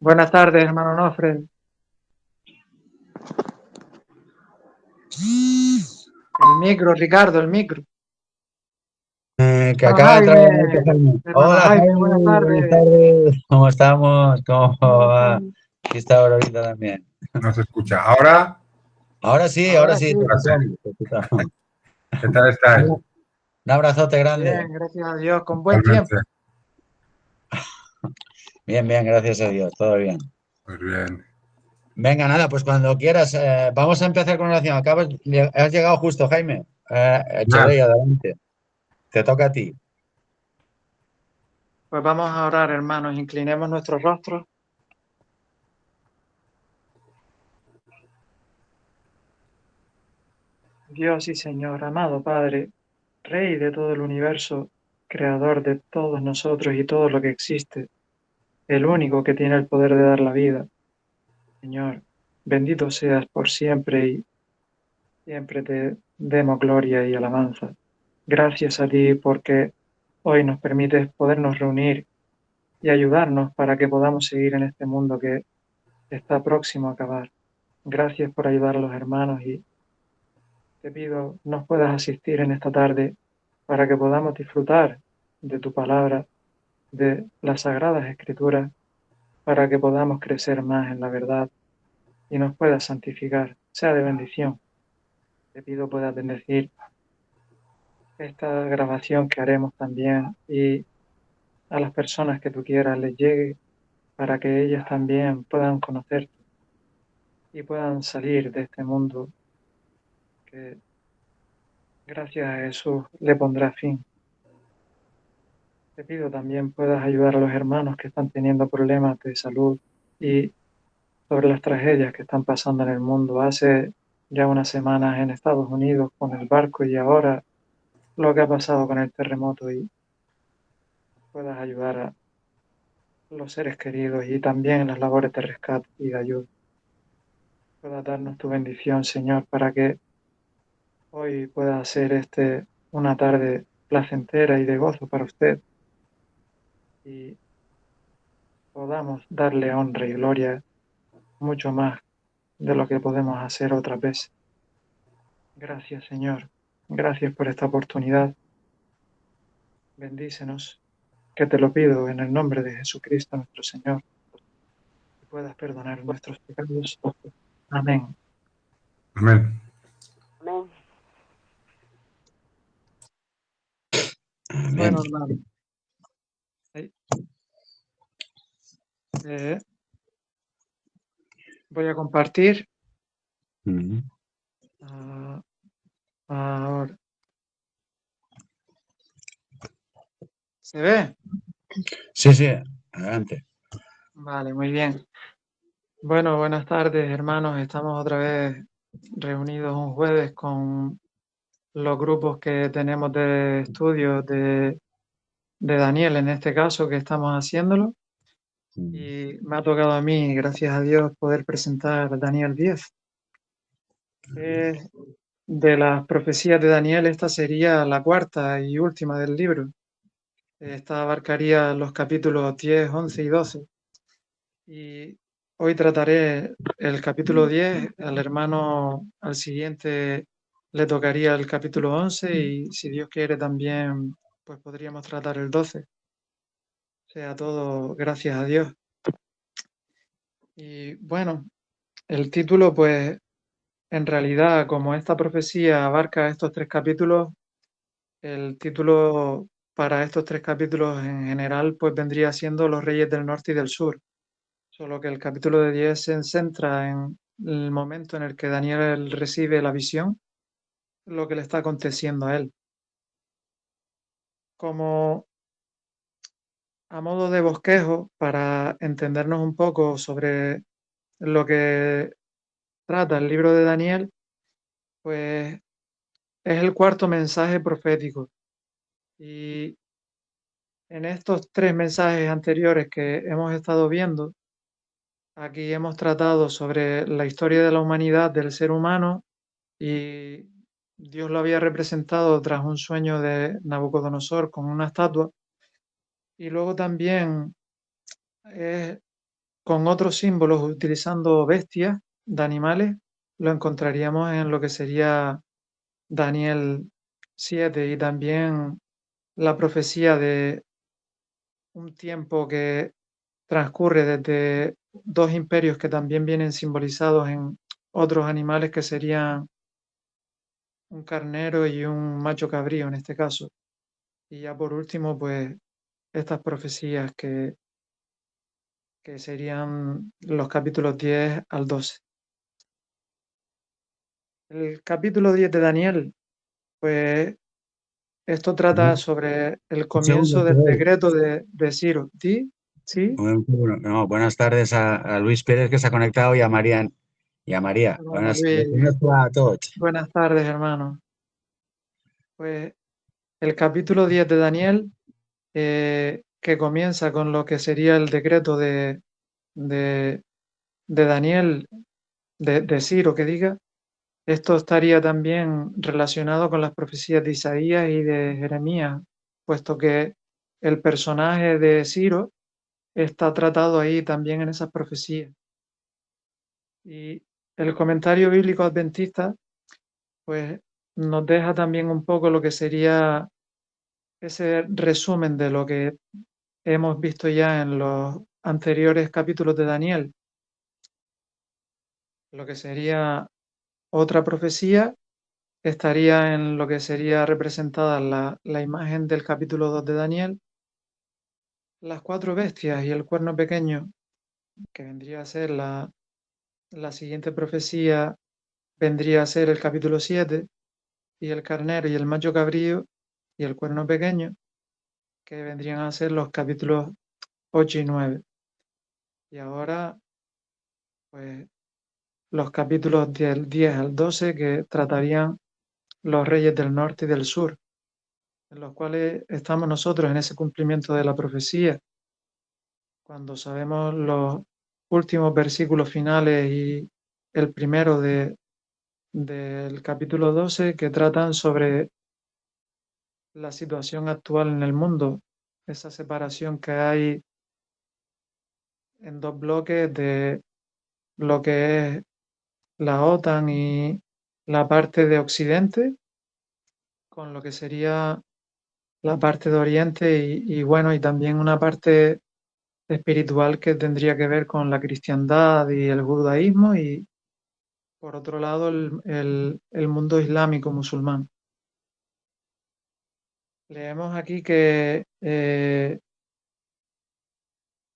Buenas tardes, hermano Nofre. El micro, Ricardo, el micro. Que Hermano acaba de entrar Jaime, el maestro Jaime. hermano Hola Jaime, buenas Jaime, buenas tardes. tardes. ¿Cómo estamos? ¿Cómo ¿Cómo va? estamos? Aquí está ahorita también. No se escucha. Ahora, Ahora Ahora sí. sí, te ahora sí. escuchamos, te escuchamos. ¿Qué tal estáis? Un abrazote Bien, grande. gracias a Dios, con buen Igualmente. tiempo. Bien, bien, gracias a Dios, todo bien. Pues bien. Venga, nada, pues cuando quieras, vamos a empezar con la oración. Has llegado justo, Jaime. Nada. Echeverría, adelante. Te toca a ti. Pues vamos a orar, hermanos. Inclinemos nuestros rostros. Dios y Señor, amado Padre, Rey de todo el universo, Creador de todos nosotros y todo lo que existe, el único que tiene el poder de dar la vida. Señor, bendito seas por siempre y siempre te demos gloria y alabanza. Gracias a ti porque hoy nos permites podernos reunir y ayudarnos para que podamos seguir en este mundo que está próximo a acabar. Gracias por ayudar a los hermanos y te pido nos puedas asistir en esta tarde para que podamos disfrutar de tu palabra, de las sagradas escrituras, para que podamos crecer más en la verdad y nos puedas santificar. Sea de bendición. Te pido puedas bendecir esta grabación que haremos también y a las personas que tú quieras les llegue para que ellas también puedan conocerte y puedan salir de este mundo que gracias a Jesús le pondrá fin. Te pido también puedas ayudar a los hermanos que están teniendo problemas de salud y sobre las tragedias que están pasando en el mundo. Hace ya unas semanas en Estados Unidos con el barco y ahora lo que ha pasado con el terremoto y puedas ayudar a los seres queridos y también en las labores de rescate y de ayuda. Puedas darnos tu bendición, Señor, para que hoy pueda ser una tarde placentera y de gozo para usted y podamos darle honra y gloria mucho más de lo que podemos hacer otras veces. Gracias, Señor. Gracias por esta oportunidad. Bendícenos, que te lo pido en el nombre de Jesucristo nuestro Señor, que puedas perdonar nuestros pecados. Amén. Amén. Amén. Bueno, hermano, eh, eh, voy a compartir Ujú. ah, ahora. ¿Se ve? Sí, sí, adelante. Vale, muy bien. Bueno, buenas tardes, hermanos. Estamos otra vez reunidos un jueves con los grupos que tenemos de estudio de Daniel, en este caso, que estamos haciéndolo. Y me ha tocado a mí, gracias a Dios, poder presentar Daniel 10. De las profecías de Daniel, esta sería la cuarta y última del libro. Esta abarcaría los capítulos 10, 11 y 12. Y hoy trataré el capítulo 10, al hermano al siguiente le tocaría el capítulo 11 y si Dios quiere también pues podríamos tratar el 12. Sea todo gracias a Dios. Y bueno, el título pues en realidad como esta profecía abarca estos tres capítulos, el título para estos tres capítulos en general pues vendría siendo Los Reyes del Norte y del Sur. Solo que el capítulo de 10 se centra en el momento en el que Daniel recibe la visión, lo que le está aconteciendo a él. Como a modo de bosquejo, para entendernos un poco sobre lo que trata el libro de Daniel, pues es el cuarto mensaje profético. Y en estos tres mensajes anteriores que hemos estado viendo, aquí hemos tratado sobre la historia de la humanidad, del ser humano, y Dios lo había representado tras un sueño de Nabucodonosor con una estatua. Y luego también con otros símbolos utilizando bestias de animales, lo encontraríamos en lo que sería Daniel 7 y también la profecía de un tiempo que transcurre desde dos imperios que también vienen simbolizados en otros animales que serían un carnero y un macho cabrío en este caso. Y ya por último, pues estas profecías que serían los capítulos 10 al 12. El capítulo 10 de Daniel, pues esto trata sobre el Un segundo, comienzo del Joel. decreto de Ciro. ¿Sí? ¿Sí? No, buenas tardes a Luis Pérez que se ha conectado y a María. Hermano Buenas, Luis, buenas a todos. buenas tardes, hermano. Pues el capítulo 10 de Daniel, que comienza con lo que sería el decreto de, de Daniel, de Ciro, que diga, esto estaría también relacionado con las profecías de Isaías y de Jeremías, puesto que el personaje de Ciro está tratado ahí también en esas profecías. Y el comentario bíblico adventista, pues nos deja también un poco lo que sería ese resumen de lo que hemos visto ya en los anteriores capítulos de Daniel, lo que sería otra profecía estaría en lo que sería representada la imagen del capítulo 2 de Daniel, las cuatro bestias y el cuerno pequeño, que vendría a ser la siguiente profecía, vendría a ser el capítulo 7, y el carnero y el macho cabrío y el cuerno pequeño, que vendrían a ser los capítulos 8 y 9. Y ahora, pues, los capítulos del 10 al 12 que tratarían los reyes del norte y del sur, en los cuales estamos nosotros en ese cumplimiento de la profecía, cuando sabemos los últimos versículos finales y el primero del capítulo 12 que tratan sobre la situación actual en el mundo, esa separación que hay en dos bloques de lo que es la OTAN y la parte de Occidente, con lo que sería la parte de Oriente y bueno, y también una parte espiritual que tendría que ver con la cristiandad y el judaísmo y por otro lado el mundo islámico musulmán. Leemos aquí que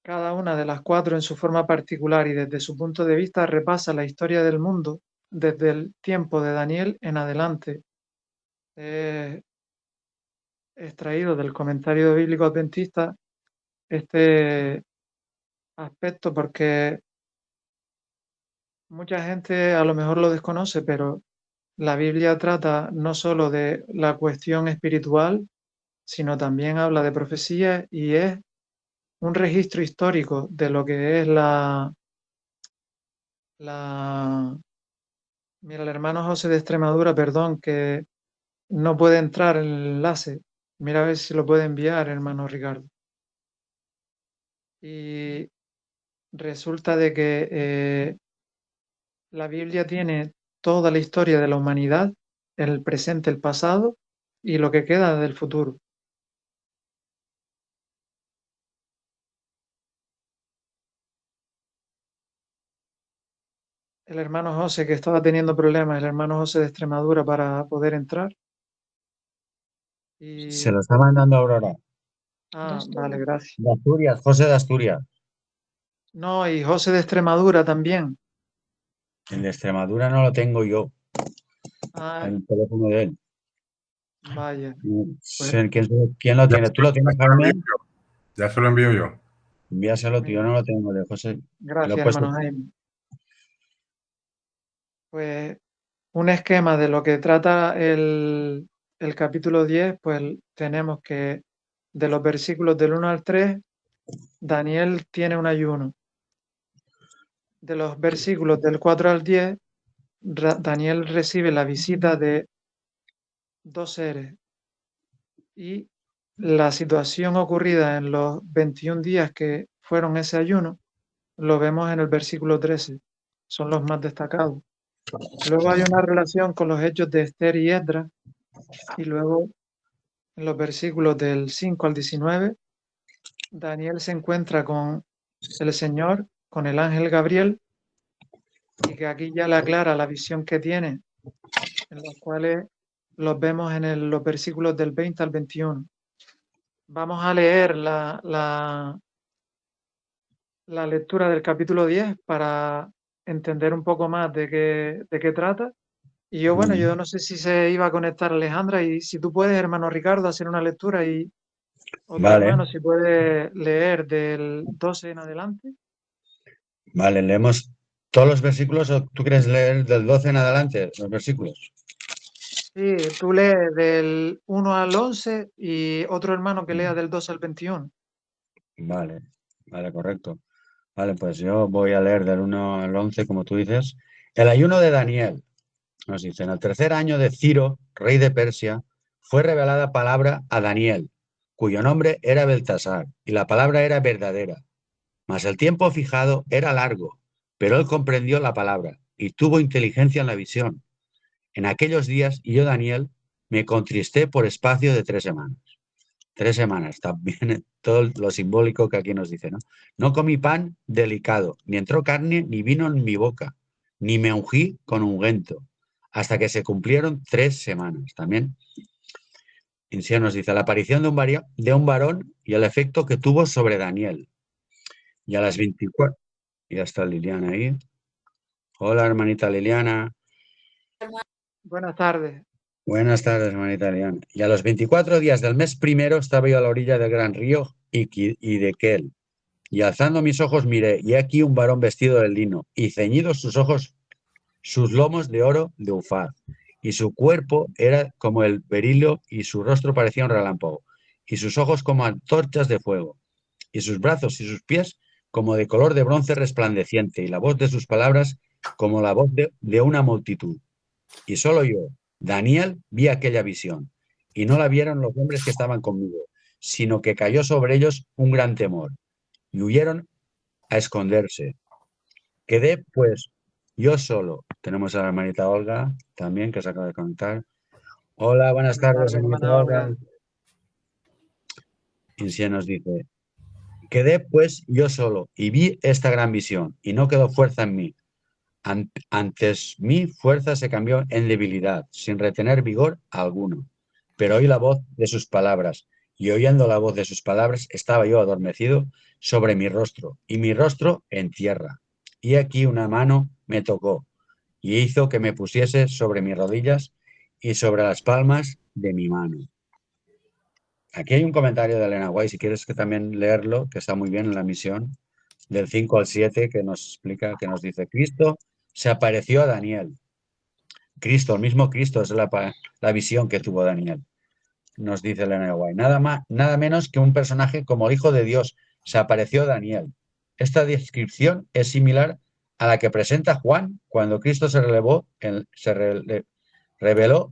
cada una de las cuatro en su forma particular y desde su punto de vista repasa la historia del mundo desde el tiempo de Daniel en adelante. Extraído del comentario bíblico adventista este aspecto porque mucha gente a lo mejor lo desconoce, pero la Biblia trata no solo de la cuestión espiritual, sino también habla de profecía y es un registro histórico de lo que es la... Mira, el hermano José de Extremadura, perdón, que no puede entrar en el enlace. Mira a ver si lo puede enviar, hermano Ricardo. Y resulta de que la Biblia tiene toda la historia de la humanidad, el presente, el pasado y lo que queda del futuro. El hermano José que estaba teniendo problemas, el hermano José de Extremadura para poder entrar. Se Y, lo está mandando Aurora. vale, gracias. De Asturias, José de Asturias. No, y José de Extremadura también. El de Extremadura no lo tengo yo, Ah, el teléfono de él. vaya. Pues ¿Quién lo Ya tiene? ¿Tú lo ya tienes, se lo envío Jaime? yo. Ya se lo envío yo. Envíaselo, tío. Yo no lo tengo, de José. Te lo he gracias, puesto. hermano Jaime. Pues un esquema de lo que trata el capítulo 10, pues tenemos que de los versículos del 1 al 3, Daniel tiene un ayuno. De los versículos del 4 al 10, Daniel recibe la visita de dos seres y la situación ocurrida en los 21 días que fueron ese ayuno lo vemos en el versículo 13. Son los más destacados. Luego hay una relación con los hechos de Esther y Esdras. Y luego, en los versículos del 5 al 19, Daniel se encuentra con el Señor, con el ángel Gabriel, y que aquí ya le aclara la visión que tiene, en los cuales los vemos en los versículos del 20 al 21. Vamos a leer la lectura del capítulo 10 para entender un poco más de qué trata. Y yo, bueno, yo no sé si se iba a conectar Alejandra, y si tú puedes, hermano Ricardo, hacer una lectura, y otro Vale, hermano, si puede leer del 12 en adelante. vale, leemos todos los versículos o tú quieres leer del 12 en adelante los versículos. Sí, tú lees del 1 al 11 y otro hermano que lea del 12 al 21. Vale, vale, correcto. Vale, pues yo voy a leer del 1 al 11, como tú dices. El ayuno de Daniel. Nos dice, en el tercer año de Ciro, rey de Persia, fue revelada palabra a Daniel, cuyo nombre era Beltasar, y la palabra era verdadera. Mas el tiempo fijado era largo, pero él comprendió la palabra y tuvo inteligencia en la visión. En aquellos días, yo, Daniel, me contristé por espacio de 3 semanas. 3 semanas, también todo lo simbólico que aquí nos dice, ¿no? No comí pan delicado, ni entró carne ni vino en mi boca, ni me ungí con ungüento, hasta que se cumplieron 3 semanas. También, Insía nos dice, la aparición de un varón y el efecto que tuvo sobre Daniel. Y a las 24, ya está Liliana ahí. Hola, hermanita Liliana. Buenas tardes. Buenas tardes, hermanita Liliana. Y a los 24 días del mes primero estaba yo a la orilla del gran río Hiddekel. Y alzando mis ojos miré, y aquí un varón vestido de lino, y ceñidos sus ojos, sus lomos de oro de Ufaz, y su cuerpo era como el berilo, y su rostro parecía un relámpago, y sus ojos como antorchas de fuego, y sus brazos y sus pies como de color de bronce resplandeciente, y la voz de sus palabras como la voz de una multitud. Y solo yo, Daniel, vi aquella visión, y no la vieron los hombres que estaban conmigo, sino que cayó sobre ellos un gran temor, y huyeron a esconderse. Quedé, pues, yo solo. Tenemos a la hermanita Olga también, que se acaba de conectar. Hola, buenas tardes, hermanita hermana Olga. Olga. Y se nos dice, quedé, pues, yo solo y vi esta gran visión, y no quedó fuerza en mí. Antes mi fuerza se cambió en debilidad, sin retener vigor alguno. Pero oí la voz de sus palabras, y oyendo la voz de sus palabras estaba yo adormecido sobre mi rostro, y mi rostro en tierra. Y aquí una mano me tocó, y hizo que me pusiese sobre mis rodillas y sobre las palmas de mi mano. Aquí hay un comentario de Elena White, si quieres que también leerlo, que está muy bien en la misión, del 5 al 7, que nos explica, que nos dice, Cristo se apareció a Daniel. Cristo, el mismo Cristo, es la visión que tuvo Daniel. Nos dice Elena White. Nada más, nada menos que un personaje como el Hijo de Dios se apareció a Daniel. Esta descripción es similar a la que presenta Juan cuando Cristo se reveló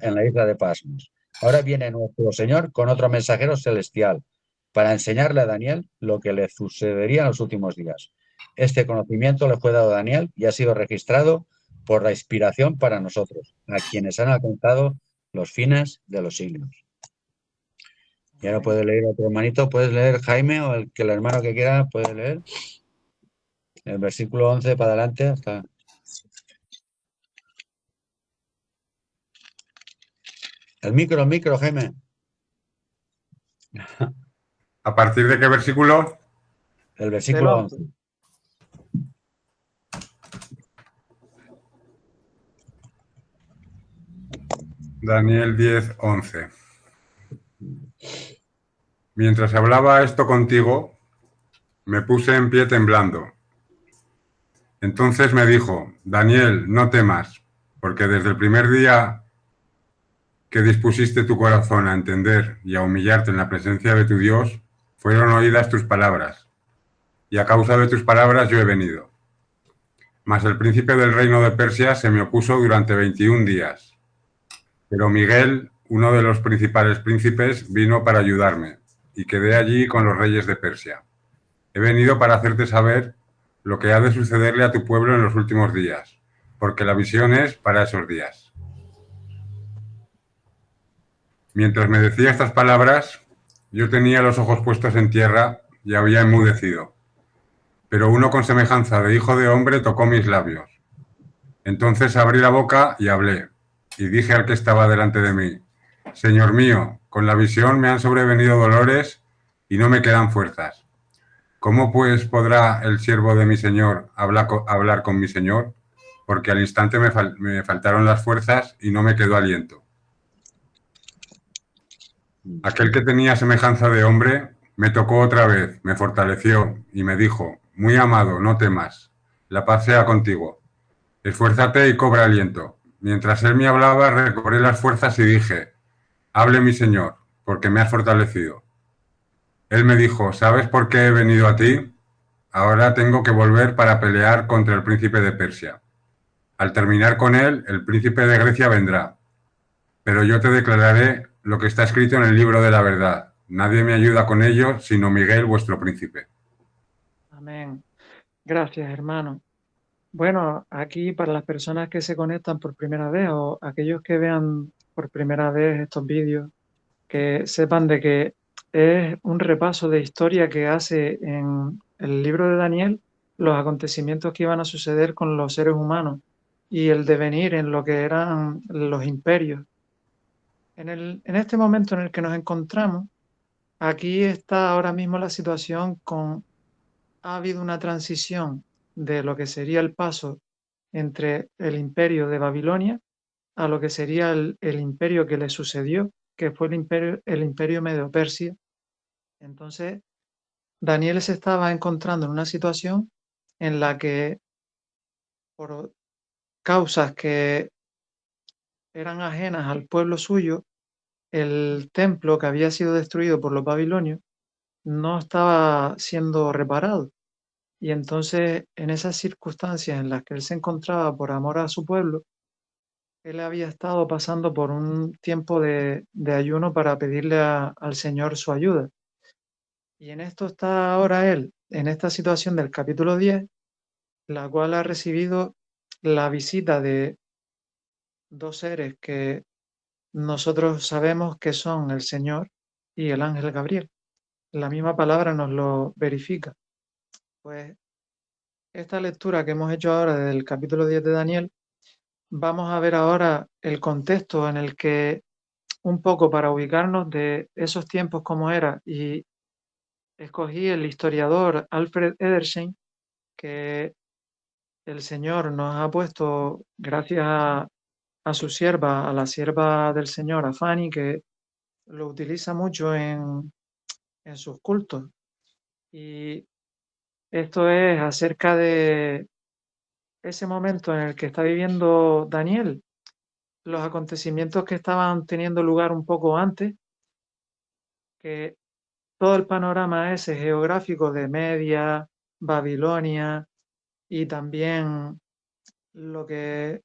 en la isla de Pasmos. Ahora viene nuestro Señor con otro mensajero celestial para enseñarle a Daniel lo que le sucedería en los últimos días. Este conocimiento le fue dado a Daniel y ha sido registrado por la inspiración para nosotros, a quienes han alcanzado los fines de los siglos. Y ahora puede leer otro hermanito, puedes leer Jaime, o el hermano que quiera puede leer. El versículo 11 para adelante hasta... El micro, Jaime. ¿A partir de qué versículo? El versículo 11. Daniel 10, 11. Mientras hablaba esto contigo, me puse en pie temblando. Entonces me dijo, Daniel, no temas, porque desde el primer día que dispusiste tu corazón a entender y a humillarte en la presencia de tu Dios, fueron oídas tus palabras, y a causa de tus palabras yo he venido. Mas el príncipe del reino de Persia se me opuso durante 21 días. Pero Miguel, uno de los principales príncipes, vino para ayudarme, y quedé allí con los reyes de Persia. He venido para hacerte saber lo que ha de sucederle a tu pueblo en los últimos días, porque la visión es para esos días. Mientras me decía estas palabras, yo tenía los ojos puestos en tierra y había enmudecido. Pero uno con semejanza de hijo de hombre tocó mis labios. Entonces abrí la boca y hablé, y dije al que estaba delante de mí, Señor mío, con la visión me han sobrevenido dolores y no me quedan fuerzas. ¿Cómo pues podrá el siervo de mi Señor hablar con mi Señor? Porque al instante me faltaron las fuerzas y no me quedó aliento. Aquel que tenía semejanza de hombre me tocó otra vez, me fortaleció y me dijo, muy amado, no temas, la paz sea contigo. Esfuérzate y cobra aliento. Mientras él me hablaba, recobré las fuerzas y dije, hable mi Señor, porque me has fortalecido. Él me dijo, ¿sabes por qué he venido a ti? Ahora tengo que volver para pelear contra el príncipe de Persia. Al terminar con él, el príncipe de Grecia vendrá. Pero yo te declararé lo que está escrito en el libro de la verdad. Nadie me ayuda con ello, sino Miguel, vuestro príncipe. Amén. Gracias, hermano. Bueno, aquí para las personas que se conectan por primera vez o aquellos que vean por primera vez estos vídeos, que sepan de que es un repaso de historia que hace en el libro de Daniel los acontecimientos que iban a suceder con los seres humanos y el devenir en lo que eran los imperios. En este momento en el que nos encontramos, aquí está ahora mismo la situación ha habido una transición de lo que sería el paso entre el imperio de Babilonia a lo que sería el imperio que le sucedió, que fue el imperio Medo-Persia. Entonces, Daniel se estaba encontrando en una situación en la que, por causas que eran ajenas al pueblo suyo, el templo que había sido destruido por los babilonios no estaba siendo reparado. Y entonces, en esas circunstancias en las que él se encontraba por amor a su pueblo, él había estado pasando por un tiempo de ayuno para pedirle al Señor su ayuda. Y en esto está ahora él, en esta situación del capítulo 10, la cual ha recibido la visita de dos seres que nosotros sabemos que son el Señor y el ángel Gabriel. La misma palabra nos lo verifica. Pues esta lectura que hemos hecho ahora del capítulo 10 de Daniel, vamos a ver ahora el contexto en el que, un poco para ubicarnos de esos tiempos como era, y escogí el historiador Alfred Edersheim, que el Señor nos ha puesto, gracias a su sierva, a la sierva del Señor, a Fanny, que lo utiliza mucho en sus cultos. Y esto es acerca de ese momento en el que está viviendo Daniel, los acontecimientos que estaban teniendo lugar un poco antes, que todo el panorama ese geográfico de Media, Babilonia y también lo que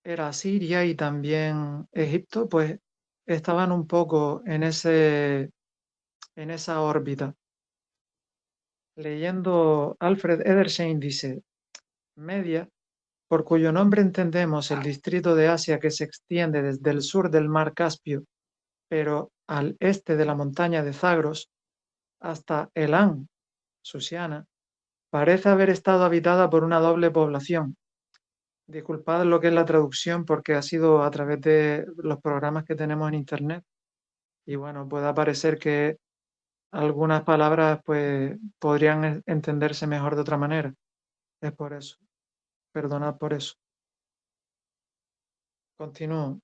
era Siria y también Egipto, pues estaban un poco en esa órbita. Leyendo Alfred Edersheim dice, Media, por cuyo nombre entendemos el distrito de Asia que se extiende desde el sur del mar Caspio, pero al este de la montaña de Zagros, hasta Elam, Susiana, parece haber estado habitada por una doble población. Disculpad lo que es la traducción porque ha sido a través de los programas que tenemos en internet. Y bueno, puede parecer que algunas palabras pues podrían entenderse mejor de otra manera. Es por eso. Perdonad por eso. Continúo.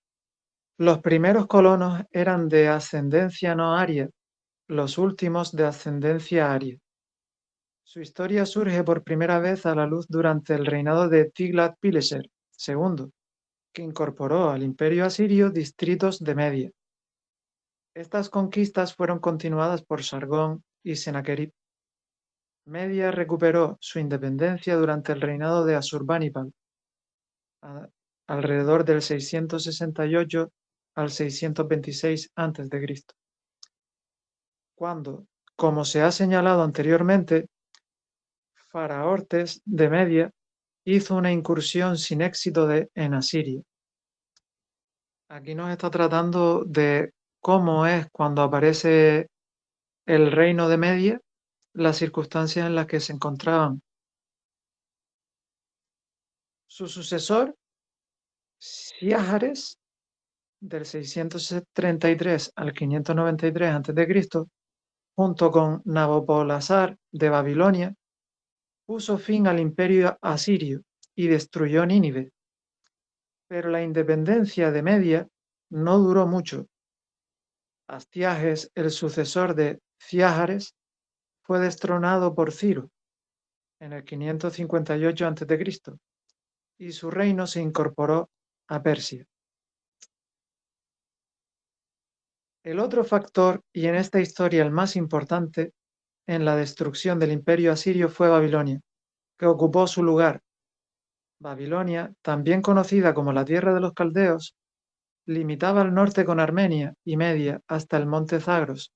Los primeros colonos eran de ascendencia no aria, los últimos de ascendencia aria. Su historia surge por primera vez a la luz durante el reinado de Tiglat-Pileser II, que incorporó al imperio asirio distritos de Media. Estas conquistas fueron continuadas por Sargón y Sennacherib. Media recuperó su independencia durante el reinado de Asurbanipal, alrededor del 668 al 626 a.C., cuando, como se ha señalado anteriormente, Faraortes de Media hizo una incursión sin éxito en Asiria. Aquí nos está tratando de cómo es cuando aparece el reino de Media, las circunstancias en las que se encontraban. Su sucesor, Siáhares, del 633 al 593 a.C., junto con Nabopolassar de Babilonia, puso fin al imperio asirio y destruyó Nínive. Pero la independencia de Media no duró mucho. Astiages, el sucesor de Ciáhares, fue destronado por Ciro en el 558 a.C. y su reino se incorporó a Persia. El otro factor, y en esta historia el más importante, en la destrucción del imperio asirio fue Babilonia, que ocupó su lugar. Babilonia, también conocida como la tierra de los caldeos, limitaba al norte con Armenia y Media hasta el monte Zagros,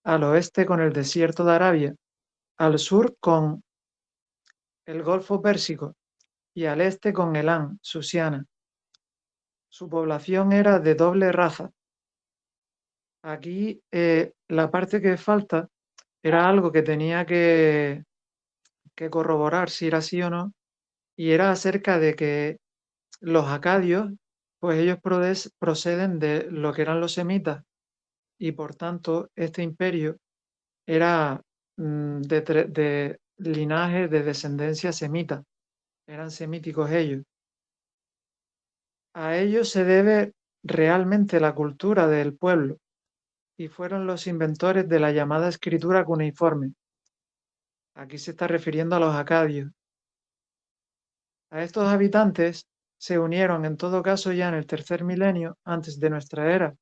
al oeste con el desierto de Arabia, al sur con el Golfo Pérsico y al este con Elán, Susiana. Su población era de doble raza. Aquí la parte que falta era algo que tenía que corroborar si era así o no, y era acerca de que los acadios, pues ellos proceden de lo que eran los semitas, y por tanto este imperio era de linaje de descendencia semita, eran semíticos ellos. A ellos se debe realmente la cultura del pueblo, y fueron los inventores de la llamada escritura cuneiforme. Aquí se está refiriendo a los acadios. A estos habitantes se unieron en todo caso ya en el tercer milenio antes de nuestra era,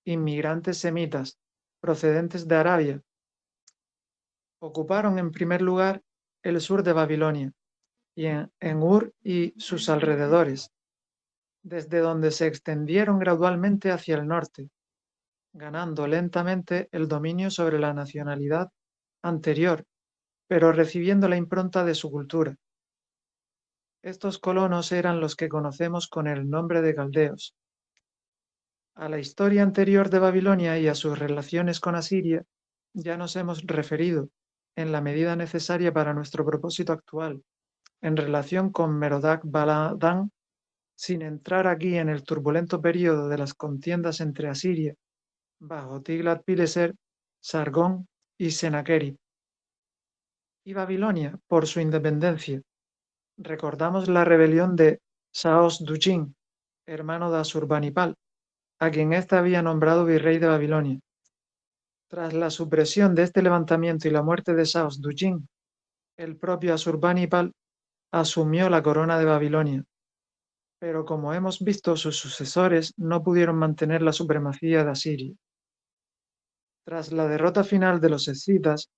inmigrantes semitas procedentes de Arabia. Ocuparon en primer lugar el sur de Babilonia y en Ur y sus alrededores, desde donde se extendieron gradualmente hacia el norte, ganando lentamente el dominio sobre la nacionalidad anterior, pero recibiendo la impronta de su cultura. Estos colonos eran los que conocemos con el nombre de caldeos. A la historia anterior de Babilonia y a sus relaciones con Asiria ya nos hemos referido en la medida necesaria para nuestro propósito actual, en relación con Merodach Baladan, sin entrar aquí en el turbulento período de las contiendas entre Asiria, bajo Tiglat-Pileser, Sargón y Sennacherib, y Babilonia por su independencia. Recordamos la rebelión de Saos-Duchin, hermano de Asurbanipal, a quien éste había nombrado virrey de Babilonia. Tras la supresión de este levantamiento y la muerte de Saos-Duchin, el propio Asurbanipal asumió la corona de Babilonia, pero como hemos visto, sus sucesores no pudieron mantener la supremacía de Asiria. Tras la derrota final de los escitas,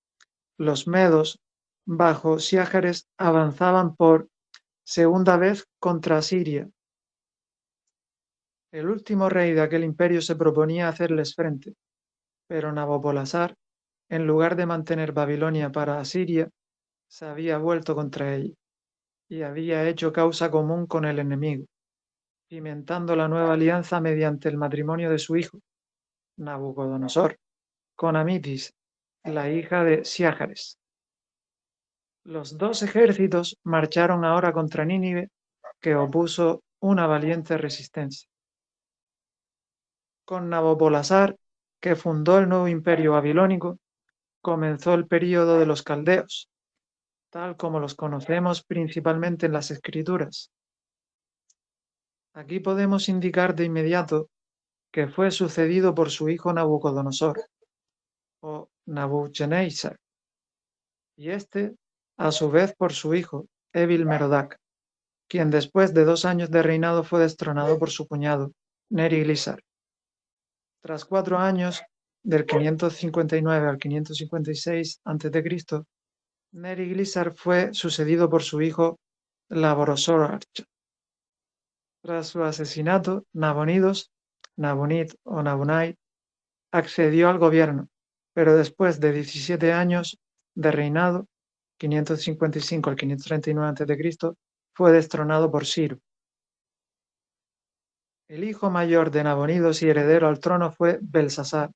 los medos, bajo Siáhares, avanzaban por segunda vez contra Asiria. El último rey de aquel imperio se proponía hacerles frente, pero Nabopolassar, en lugar de mantener Babilonia para Asiria, se había vuelto contra ella y había hecho causa común con el enemigo, cimentando la nueva alianza mediante el matrimonio de su hijo, Nabucodonosor, con Amitis, la hija de Siáhares. Los dos ejércitos marcharon ahora contra Nínive, que opuso una valiente resistencia. Con Nabopolassar, que fundó el nuevo imperio babilónico, comenzó el período de los caldeos, tal como los conocemos principalmente en las escrituras. Aquí podemos indicar de inmediato que fue sucedido por su hijo Nabucodonosor, o Nabuchodonosor, y este, a su vez, por su hijo, Evil-Merodach, quien después de 2 años de reinado fue destronado por su cuñado, Neriglissar. Tras 4 años, del 559 al 556 a.C., Neriglissar fue sucedido por su hijo Laborosor. Tras su asesinato, Nabonidos, Nabonid o Nabonai, accedió al gobierno, pero después de 17 años de reinado, 555 al 539 a.C., fue destronado por Ciro. El hijo mayor de Nabonidos y heredero al trono fue Belsasar,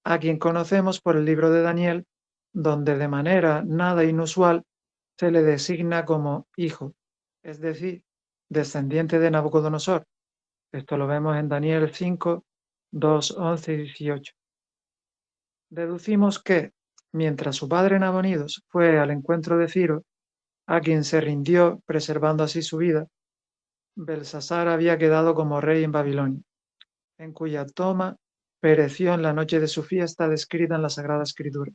a quien conocemos por el libro de Daniel, donde de manera nada inusual se le designa como hijo, es decir, descendiente de Nabucodonosor. Esto lo vemos en Daniel 5, 2, 11 y 18. Deducimos que, mientras su padre Nabonidos fue al encuentro de Ciro, a quien se rindió preservando así su vida, Belsasar había quedado como rey en Babilonia, en cuya toma pereció en la noche de su fiesta descrita en la Sagrada Escritura.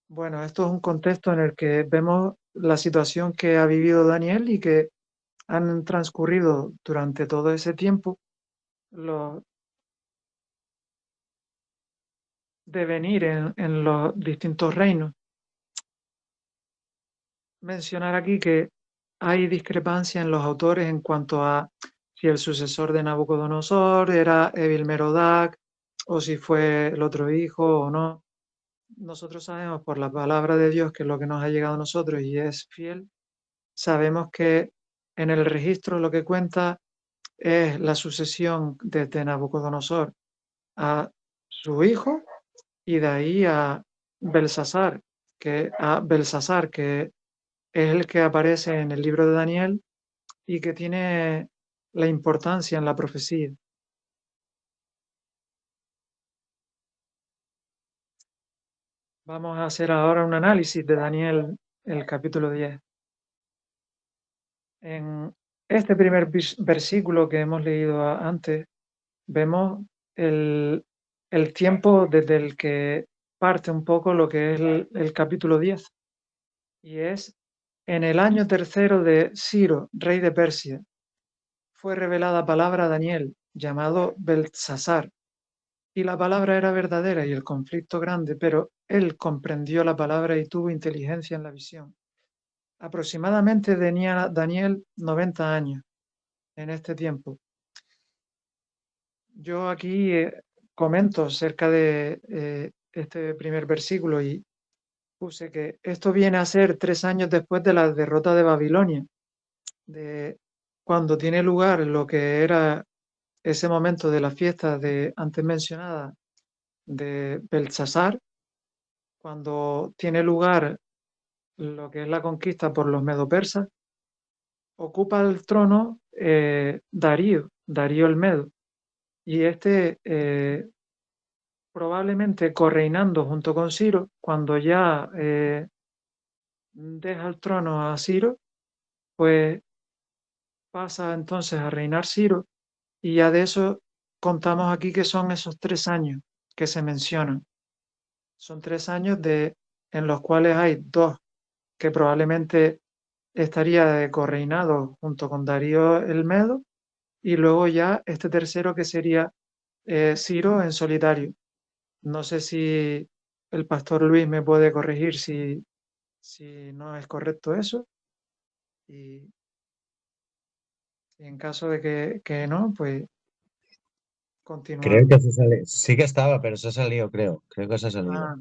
Bueno, esto es un contexto en el que vemos la situación que ha vivido Daniel y que han transcurrido durante todo ese tiempo los devenir en los distintos reinos. Mencionar aquí que hay discrepancia en los autores en cuanto a si el sucesor de Nabucodonosor era Evil-Merodach o si fue el otro hijo o no. Nosotros sabemos por la palabra de Dios, que es lo que nos ha llegado a nosotros y es fiel, sabemos que en el registro lo que cuenta es la sucesión desde Nabucodonosor a su hijo y de ahí a Belsasar, que es el que aparece en el libro de Daniel y que tiene la importancia en la profecía. Vamos a hacer ahora un análisis de Daniel, el capítulo 10. En este primer versículo que hemos leído antes, vemos el tiempo desde el que parte un poco lo que es el capítulo 10. Y es: en el año tercero de Ciro, rey de Persia, fue revelada palabra a Daniel, llamado Beltsasar. Y la palabra era verdadera y el conflicto grande, pero él comprendió la palabra y tuvo inteligencia en la visión. Aproximadamente tenía Daniel 90 años en este tiempo. Yo aquí comento acerca de este primer versículo y puse que esto viene a ser 3 años después de la derrota de Babilonia, de cuando tiene lugar lo que era ese momento de la fiesta de antes mencionada de Belsasar, cuando tiene lugar lo que es la conquista por los medo-persas. Ocupa el trono Darío el Medo, y este probablemente correinando junto con Ciro, cuando ya deja el trono a Ciro, pues pasa entonces a reinar Ciro, y ya de eso contamos aquí que son esos 3 años que se mencionan. Son 3 años en los cuales hay 2 que probablemente estaría de correinado junto con Darío el Medo, y luego ya este tercero que sería Ciro en solitario. No sé si el pastor Luis me puede corregir si no es correcto eso, y en caso de que no, pues Creo continuamos. que se sale. Sí que estaba, pero se ha salido, creo. Creo que se ha salido. Ah,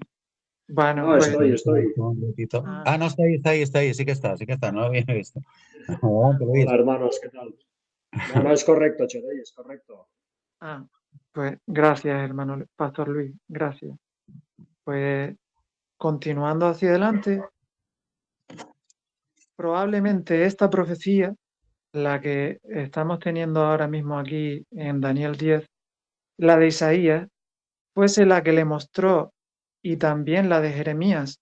bueno, No, pues estoy. Un ratito. ah, Ah, no, está ahí. Sí que está. No lo había visto. Adelante, Hola, Luis. hermanos, ¿qué tal? No, es correcto, Cheray, es correcto. pues gracias, hermano pastor Luis, gracias. Pues continuando hacia adelante, probablemente esta profecía, la que estamos teniendo ahora mismo aquí en Daniel 10, la de Isaías, fuese la que le mostró, y también la de Jeremías,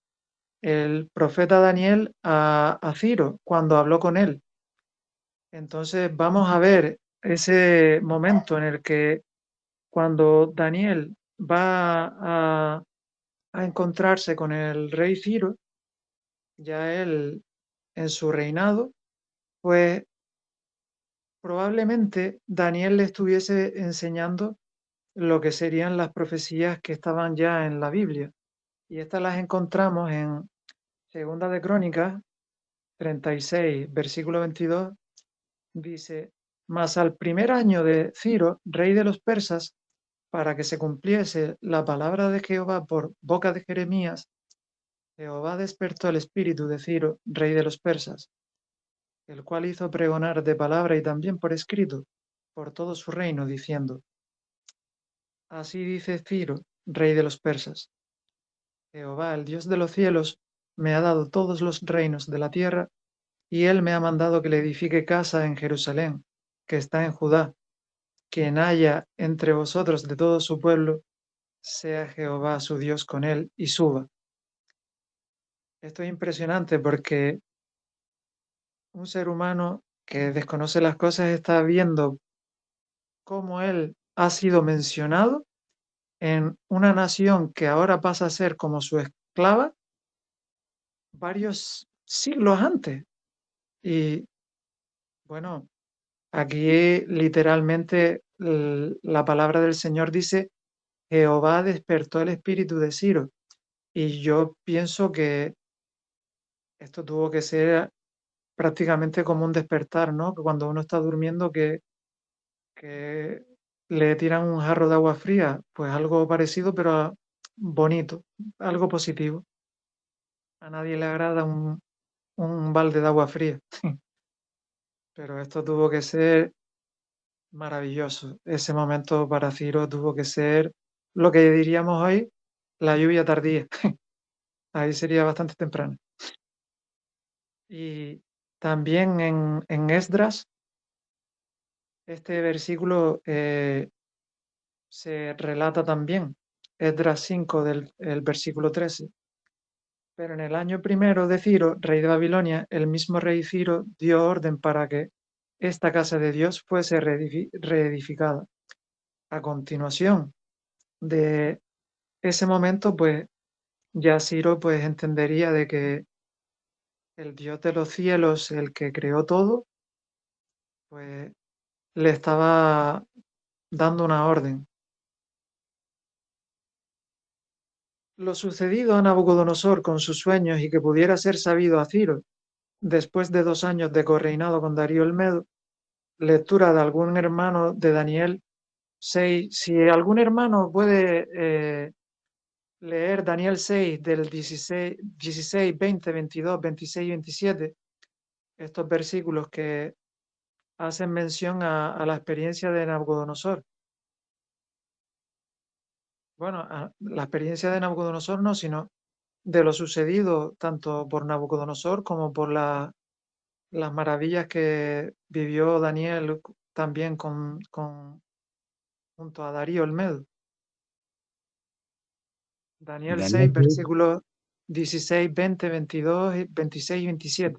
el profeta Daniel a Ciro cuando habló con él. Entonces vamos a ver ese momento en el que cuando Daniel va a encontrarse con el rey Ciro, ya él en su reinado, pues probablemente Daniel le estuviese enseñando lo que serían las profecías que estaban ya en la Biblia. Y estas las encontramos en Segunda de Crónicas 36, versículo 22, dice: mas al primer año de Ciro, rey de los persas, para que se cumpliese la palabra de Jehová por boca de Jeremías, Jehová despertó el espíritu de Ciro, rey de los persas, el cual hizo pregonar de palabra y también por escrito por todo su reino, diciendo: Así dice Ciro, rey de los persas: Jehová, el Dios de los cielos, me ha dado todos los reinos de la tierra, y él me ha mandado que le edifique casa en Jerusalén, que está en Judá. Quien haya entre vosotros de todo su pueblo, sea Jehová su Dios con él, y suba. Esto es impresionante porque un ser humano que desconoce las cosas está viendo cómo él ha sido mencionado en una nación que ahora pasa a ser como su esclava varios siglos antes. Y bueno, aquí literalmente la palabra del Señor dice: Jehová despertó el espíritu de Ciro. Y yo pienso que esto tuvo que ser prácticamente como un despertar, ¿no? Que cuando uno está durmiendo que le tiran un jarro de agua fría, pues algo parecido, pero bonito, algo positivo. A nadie le agrada un balde de agua fría, pero esto tuvo que ser maravilloso. Ese momento para Ciro tuvo que ser lo que diríamos hoy la lluvia tardía. Ahí sería bastante temprano. Y también en Esdras, este versículo se relata también, Esdras 5 el versículo 13. Pero en el año primero de Ciro, rey de Babilonia, el mismo rey Ciro dio orden para que esta casa de Dios fuese reedificada. A continuación de ese momento, pues ya Ciro pues entendería de que el Dios de los cielos, el que creó todo, pues le estaba dando una orden. Lo sucedido a Nabucodonosor con sus sueños y que pudiera ser sabido a Ciro, después de 2 años de correinado con Darío el Medo, lectura de algún hermano de Daniel 6. Si algún hermano puede leer Daniel 6 del 16, 20, 22, 26 y 27, estos versículos que hacen mención a la experiencia de Nabucodonosor. Bueno, a la experiencia de Nabucodonosor no, sino de lo sucedido tanto por Nabucodonosor como por las maravillas que vivió Daniel también junto a Darío el Medo. Daniel 6, Daniel 6. versículos 16, 20, 22, 26 y 27.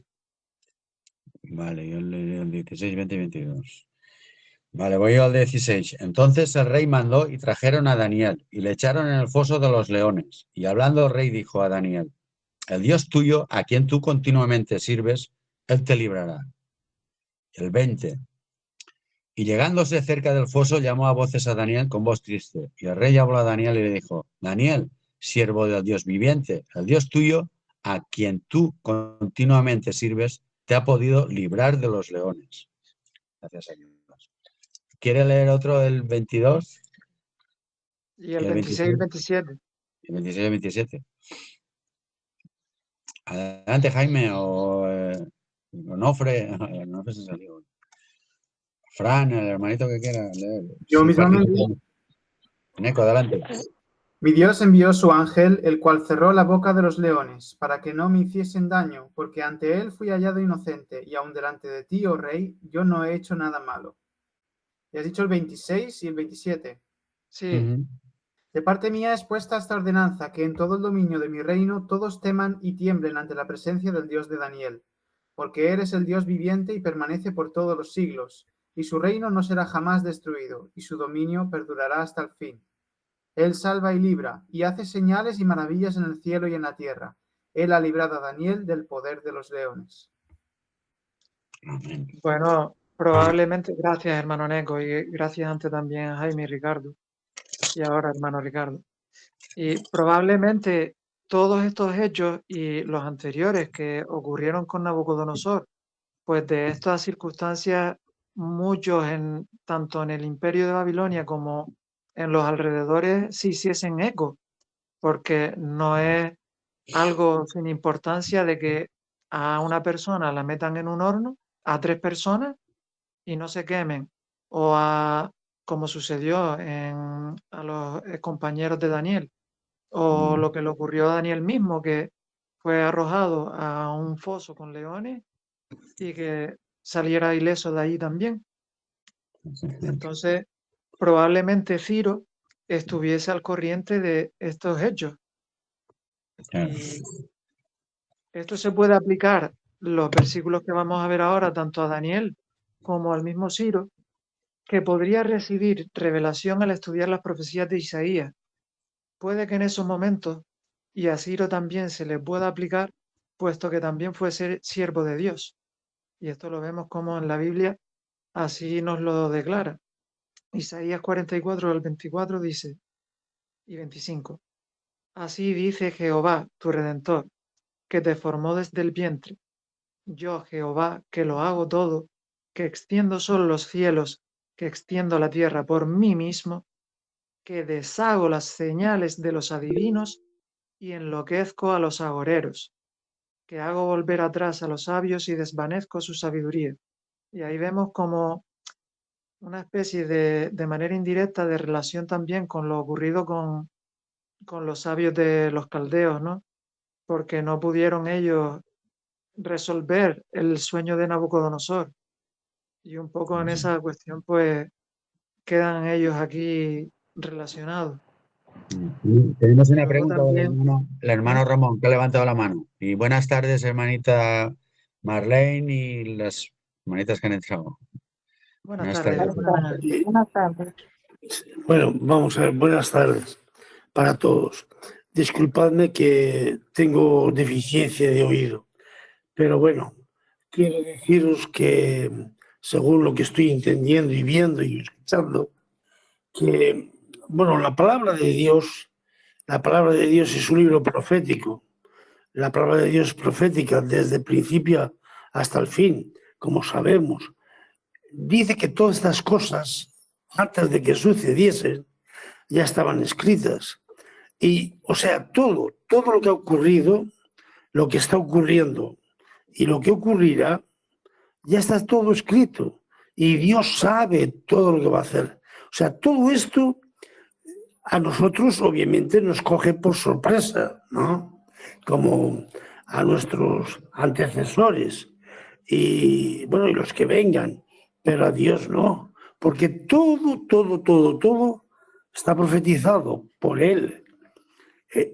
Vale, yo leí el 16, 20 y 22. Vale, voy al 16. Entonces el rey mandó y trajeron a Daniel y le echaron en el foso de los leones. Y hablando el rey dijo a Daniel: El Dios tuyo, a quien tú continuamente sirves, él te librará. El 20. Y llegándose cerca del foso, llamó a voces a Daniel con voz triste. Y el rey habló a Daniel y le dijo: Daniel, siervo del Dios viviente, el Dios tuyo, a quien tú continuamente sirves, te ha podido librar de los leones. Gracias a Dios. ¿Quiere leer otro, el 22 Y y el el 26 y 26? 27. El 26 y 27. Adelante, Jaime, o Onofre. Onofre se salió. Fran, el hermanito que quiera leer. Yo Sí, mismamente. participa. Neco, adelante. Mi Dios envió su ángel, el cual cerró la boca de los leones, para que no me hiciesen daño, porque ante él fui hallado inocente, y aun delante de ti, oh rey, yo no he hecho nada malo. Y has dicho el 26 y el 27. Sí, De parte mía es puesta esta ordenanza, que en todo el dominio de mi reino todos teman y tiemblen ante la presencia del Dios de Daniel, porque eres el Dios viviente y permanece por todos los siglos, y su reino no será jamás destruido, y su dominio perdurará hasta el fin. Él salva y libra, y hace señales y maravillas en el cielo y en la tierra. Él ha librado a Daniel del poder de los leones. Amén. bueno, probablemente, gracias hermano Neco y gracias antes también a Jaime y Ricardo y ahora hermano Ricardo. Y probablemente todos estos hechos y los anteriores que ocurrieron con Nabucodonosor, pues de estas circunstancias muchos tanto en el imperio de Babilonia como en los alrededores se hiciesen eco, porque no es algo sin importancia de que a una persona la metan en un horno, a 3 personas y no se quemen, o como sucedió a los compañeros de Daniel, o lo que le ocurrió a Daniel mismo, que fue arrojado a un foso con leones y que saliera ileso de ahí también. Entonces, probablemente Ciro estuviese al corriente de estos hechos. Claro. Y esto se puede aplicar, los versículos que vamos a ver ahora, tanto a Daniel como al mismo Ciro, que podría recibir revelación al estudiar las profecías de Isaías. Puede que en esos momentos, y a Ciro también se le pueda aplicar, puesto que también fue ser siervo de Dios. Y esto lo vemos como en la Biblia así nos lo declara. Isaías 44, del 24 dice, y 25. Así dice Jehová, tu Redentor, que te formó desde el vientre. Yo, Jehová, que lo hago todo, que extiendo solo los cielos, que extiendo la tierra por mí mismo, que deshago las señales de los adivinos y enloquezco a los agoreros, que hago volver atrás a los sabios y desvanezco su sabiduría. Y ahí vemos como una especie de manera indirecta de relación también con lo ocurrido con los sabios de los caldeos, ¿no? Porque no pudieron ellos resolver el sueño de Nabucodonosor. Y un poco en esa cuestión, pues, quedan ellos aquí relacionados. Tenemos Y una luego pregunta del también, hermano Ramón, que ha levantado la mano. Y buenas tardes, hermanita Marlene y las hermanitas que han entrado. buenas Buenas tardes, tardes. hermana. Buenas tardes. Bueno, vamos a ver, buenas tardes para todos. Disculpadme que tengo deficiencia de oído, pero bueno, quiero deciros que según lo que estoy entendiendo y viendo y escuchando, que, bueno, la palabra de Dios es un libro profético. La palabra de Dios es profética desde el principio hasta el fin, como sabemos. Dice que todas estas cosas, antes de que sucediesen, ya estaban escritas. Y, o sea, todo lo que ha ocurrido, lo que está ocurriendo y lo que ocurrirá, ya está todo escrito. Y Dios sabe todo lo que va a hacer. O sea, todo esto a nosotros obviamente nos coge por sorpresa, ¿no? Como a nuestros antecesores y, bueno, y los que vengan, pero a Dios no, porque todo está profetizado por Él.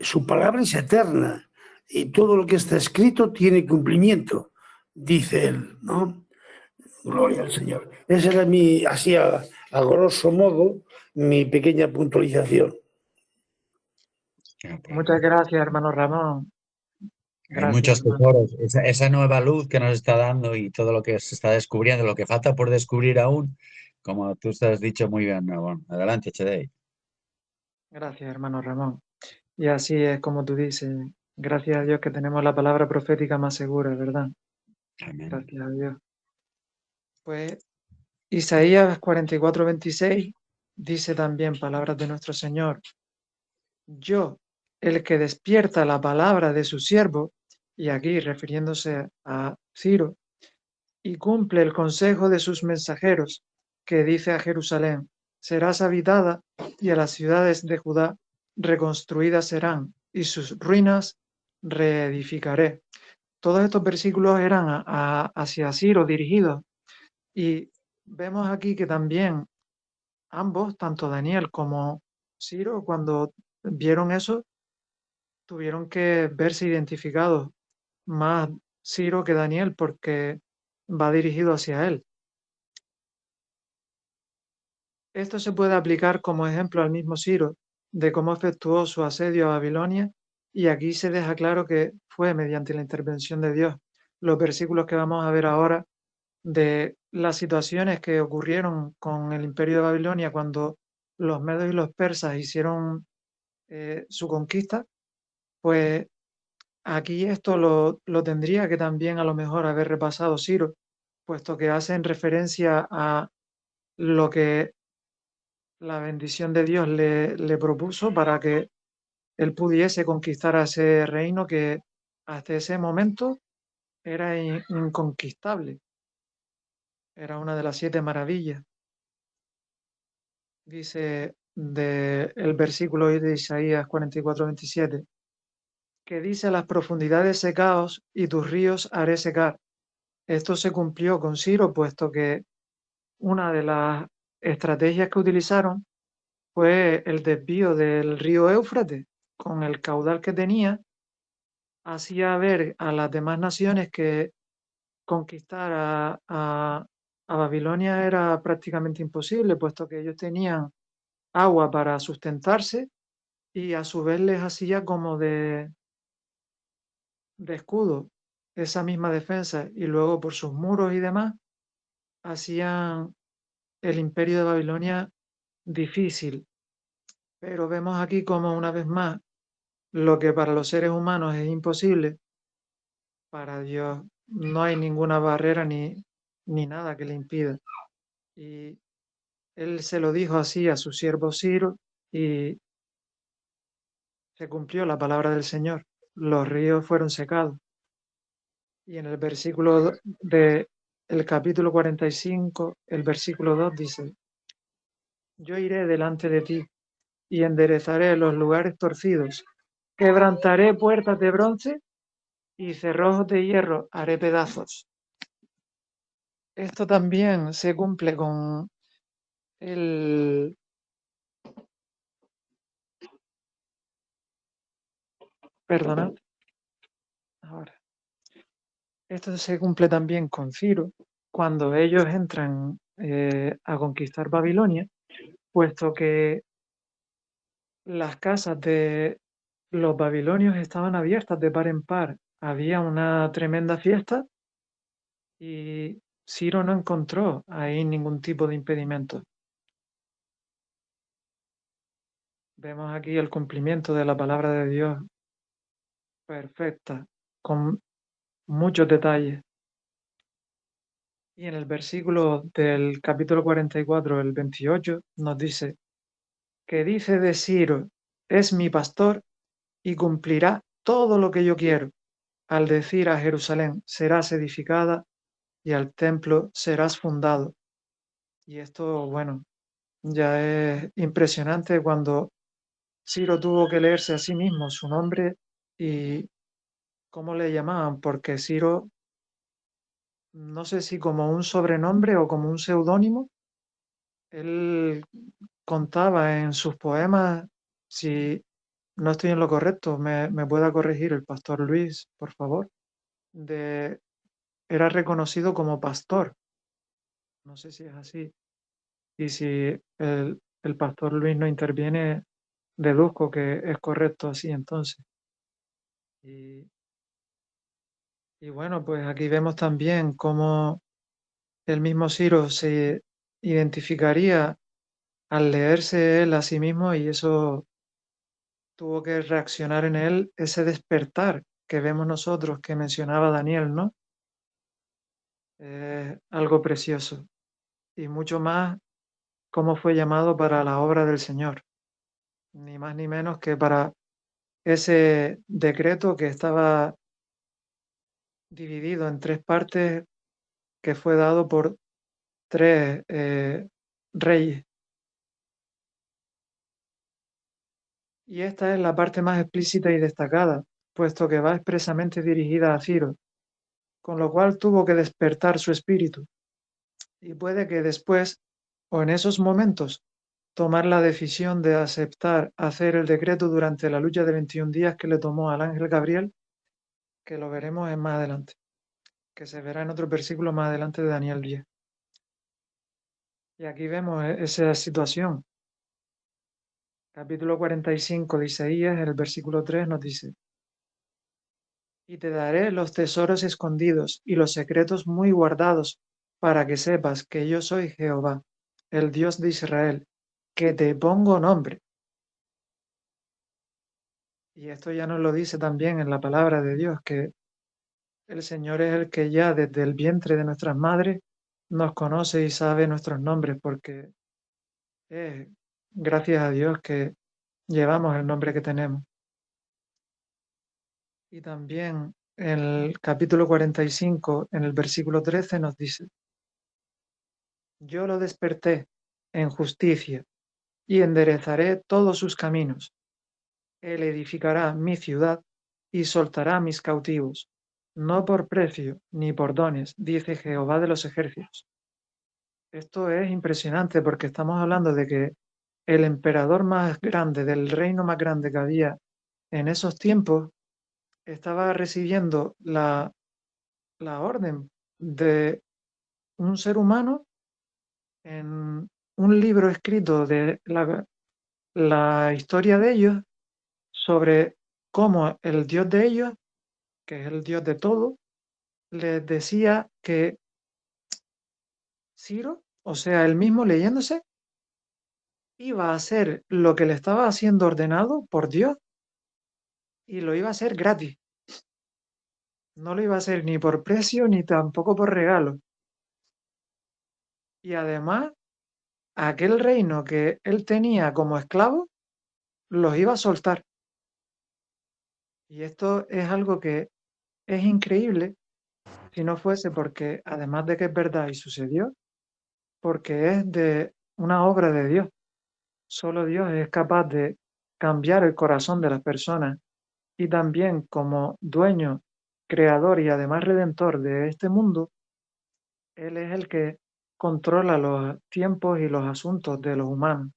Su palabra es eterna y todo lo que está escrito tiene cumplimiento, dice Él, ¿no? Gloria al Señor. Esa era así a grosso modo, mi pequeña puntualización. Muchas gracias, hermano Ramón. Hay Gracias, muchos hermano. tesoros. Esa nueva luz que nos está dando y todo lo que se está descubriendo, lo que falta por descubrir aún, como tú has dicho muy bien, Ramón. Adelante, Chedey. Gracias, hermano Ramón. Y así es como tú dices. Gracias a Dios que tenemos la palabra profética más segura, ¿verdad? Amén. Gracias a Dios. Pues Isaías 44, 26 dice también palabras de nuestro Señor. Yo, el que despierta la palabra de su siervo, y aquí refiriéndose a Ciro, y cumple el consejo de sus mensajeros, que dice a Jerusalén, serás habitada, y a las ciudades de Judá reconstruidas serán, y sus ruinas reedificaré. Todos estos versículos eran hacia Ciro dirigidos, y vemos aquí que también ambos, tanto Daniel como Ciro, cuando vieron eso, tuvieron que verse identificados, más Ciro que Daniel, porque va dirigido hacia él. Esto se puede aplicar como ejemplo al mismo Ciro, de cómo efectuó su asedio a Babilonia, y aquí se deja claro que fue mediante la intervención de Dios. Los versículos que vamos a ver ahora de las situaciones que ocurrieron con el imperio de Babilonia cuando los medos y los persas hicieron su conquista, pues aquí esto lo tendría que también a lo mejor haber repasado Ciro, puesto que hacen referencia a lo que la bendición de Dios le propuso para que él pudiese conquistar a ese reino que hasta ese momento era inconquistable. Era una de las 7 maravillas. Dice el versículo de Isaías 44:27, que dice: las profundidades secaos y tus ríos haré secar. Esto se cumplió con Ciro, puesto que una de las estrategias que utilizaron fue el desvío del río Éufrates. Con el caudal que tenía, hacía ver a las demás naciones que conquistar a Babilonia era prácticamente imposible, puesto que ellos tenían agua para sustentarse y a su vez les hacía como de escudo esa misma defensa, y luego por sus muros y demás hacían el imperio de Babilonia difícil. Pero vemos aquí como una vez más lo que para los seres humanos es imposible, para Dios no hay ninguna barrera ni nada que le impida. Y él se lo dijo así a su siervo Ciro y se cumplió la palabra del Señor. Los ríos fueron secados. Y en el versículo del capítulo 45, el versículo 2 dice: yo iré delante de ti y enderezaré los lugares torcidos, quebrantaré puertas de bronce y cerrojos de hierro haré pedazos. Esto también se cumple con el... Perdonad. Ahora. Esto se cumple también con Ciro, cuando ellos entran a conquistar Babilonia, puesto que las casas de los babilonios estaban abiertas de par en par. Había una tremenda fiesta y Ciro no encontró ahí ningún tipo de impedimento. Vemos aquí el cumplimiento de la palabra de Dios perfecta, con muchos detalles. Y en el versículo del capítulo 44, el 28, nos dice: que dice de Ciro: es mi pastor y cumplirá todo lo que yo quiero. Al decir a Jerusalén: serás edificada, y al templo: serás fundado. Y esto, bueno, ya es impresionante cuando Ciro tuvo que leerse a sí mismo su nombre y cómo le llamaban, porque Ciro, no sé si como un sobrenombre o como un seudónimo, él contaba en sus poemas, si no estoy en lo correcto, me pueda corregir el pastor Luis, por favor, era reconocido como pastor. No sé si es así. Y si el pastor Luis no interviene, deduzco que es correcto así entonces. Y, y bueno, pues aquí vemos también cómo el mismo Ciro se identificaría al leerse él a sí mismo, y eso tuvo que reaccionar en él ese despertar que vemos nosotros, que mencionaba Daniel, ¿no? Algo precioso. Y mucho más cómo fue llamado para la obra del Señor. Ni más ni menos que para ese decreto que estaba dividido en 3 partes, que fue dado por 3 reyes. Y esta es la parte más explícita y destacada, puesto que va expresamente dirigida a Ciro, con lo cual tuvo que despertar su espíritu. Y puede que después, o en esos momentos, tomar la decisión de aceptar hacer el decreto durante la lucha de 21 días que le tomó al ángel Gabriel, que lo veremos más adelante, que se verá en otro versículo más adelante de Daniel 10. Y aquí vemos esa situación. Capítulo 45 de Isaías, el versículo 3 nos dice: y te daré los tesoros escondidos y los secretos muy guardados, para que sepas que yo soy Jehová, el Dios de Israel, que te pongo nombre. Y esto ya nos lo dice también en la palabra de Dios, que el Señor es el que ya desde el vientre de nuestras madres nos conoce y sabe nuestros nombres, porque es gracias a Dios que llevamos el nombre que tenemos. Y también en el capítulo 45, en el versículo 13, nos dice: yo lo desperté en justicia y enderezaré todos sus caminos. Él edificará mi ciudad y soltará mis cautivos, no por precio ni por dones, dice Jehová de los ejércitos. Esto es impresionante porque estamos hablando de que el emperador más grande, del reino más grande que había en esos tiempos, estaba recibiendo la orden de un ser humano en un libro escrito de la historia de ellos, sobre cómo el Dios de ellos, que es el Dios de todo, les decía que Ciro, o sea, él mismo leyéndose, iba a hacer lo que le estaba siendo ordenado por Dios y lo iba a hacer gratis. No lo iba a hacer ni por precio ni tampoco por regalo. Y además, aquel reino que él tenía como esclavo, los iba a soltar. Y esto es algo que es increíble si no fuese porque, además de que es verdad y sucedió, porque es de una obra de Dios. Solo Dios es capaz de cambiar el corazón de las personas, y también como dueño, creador y además redentor de este mundo, Él es el que controla los tiempos y los asuntos de los humanos.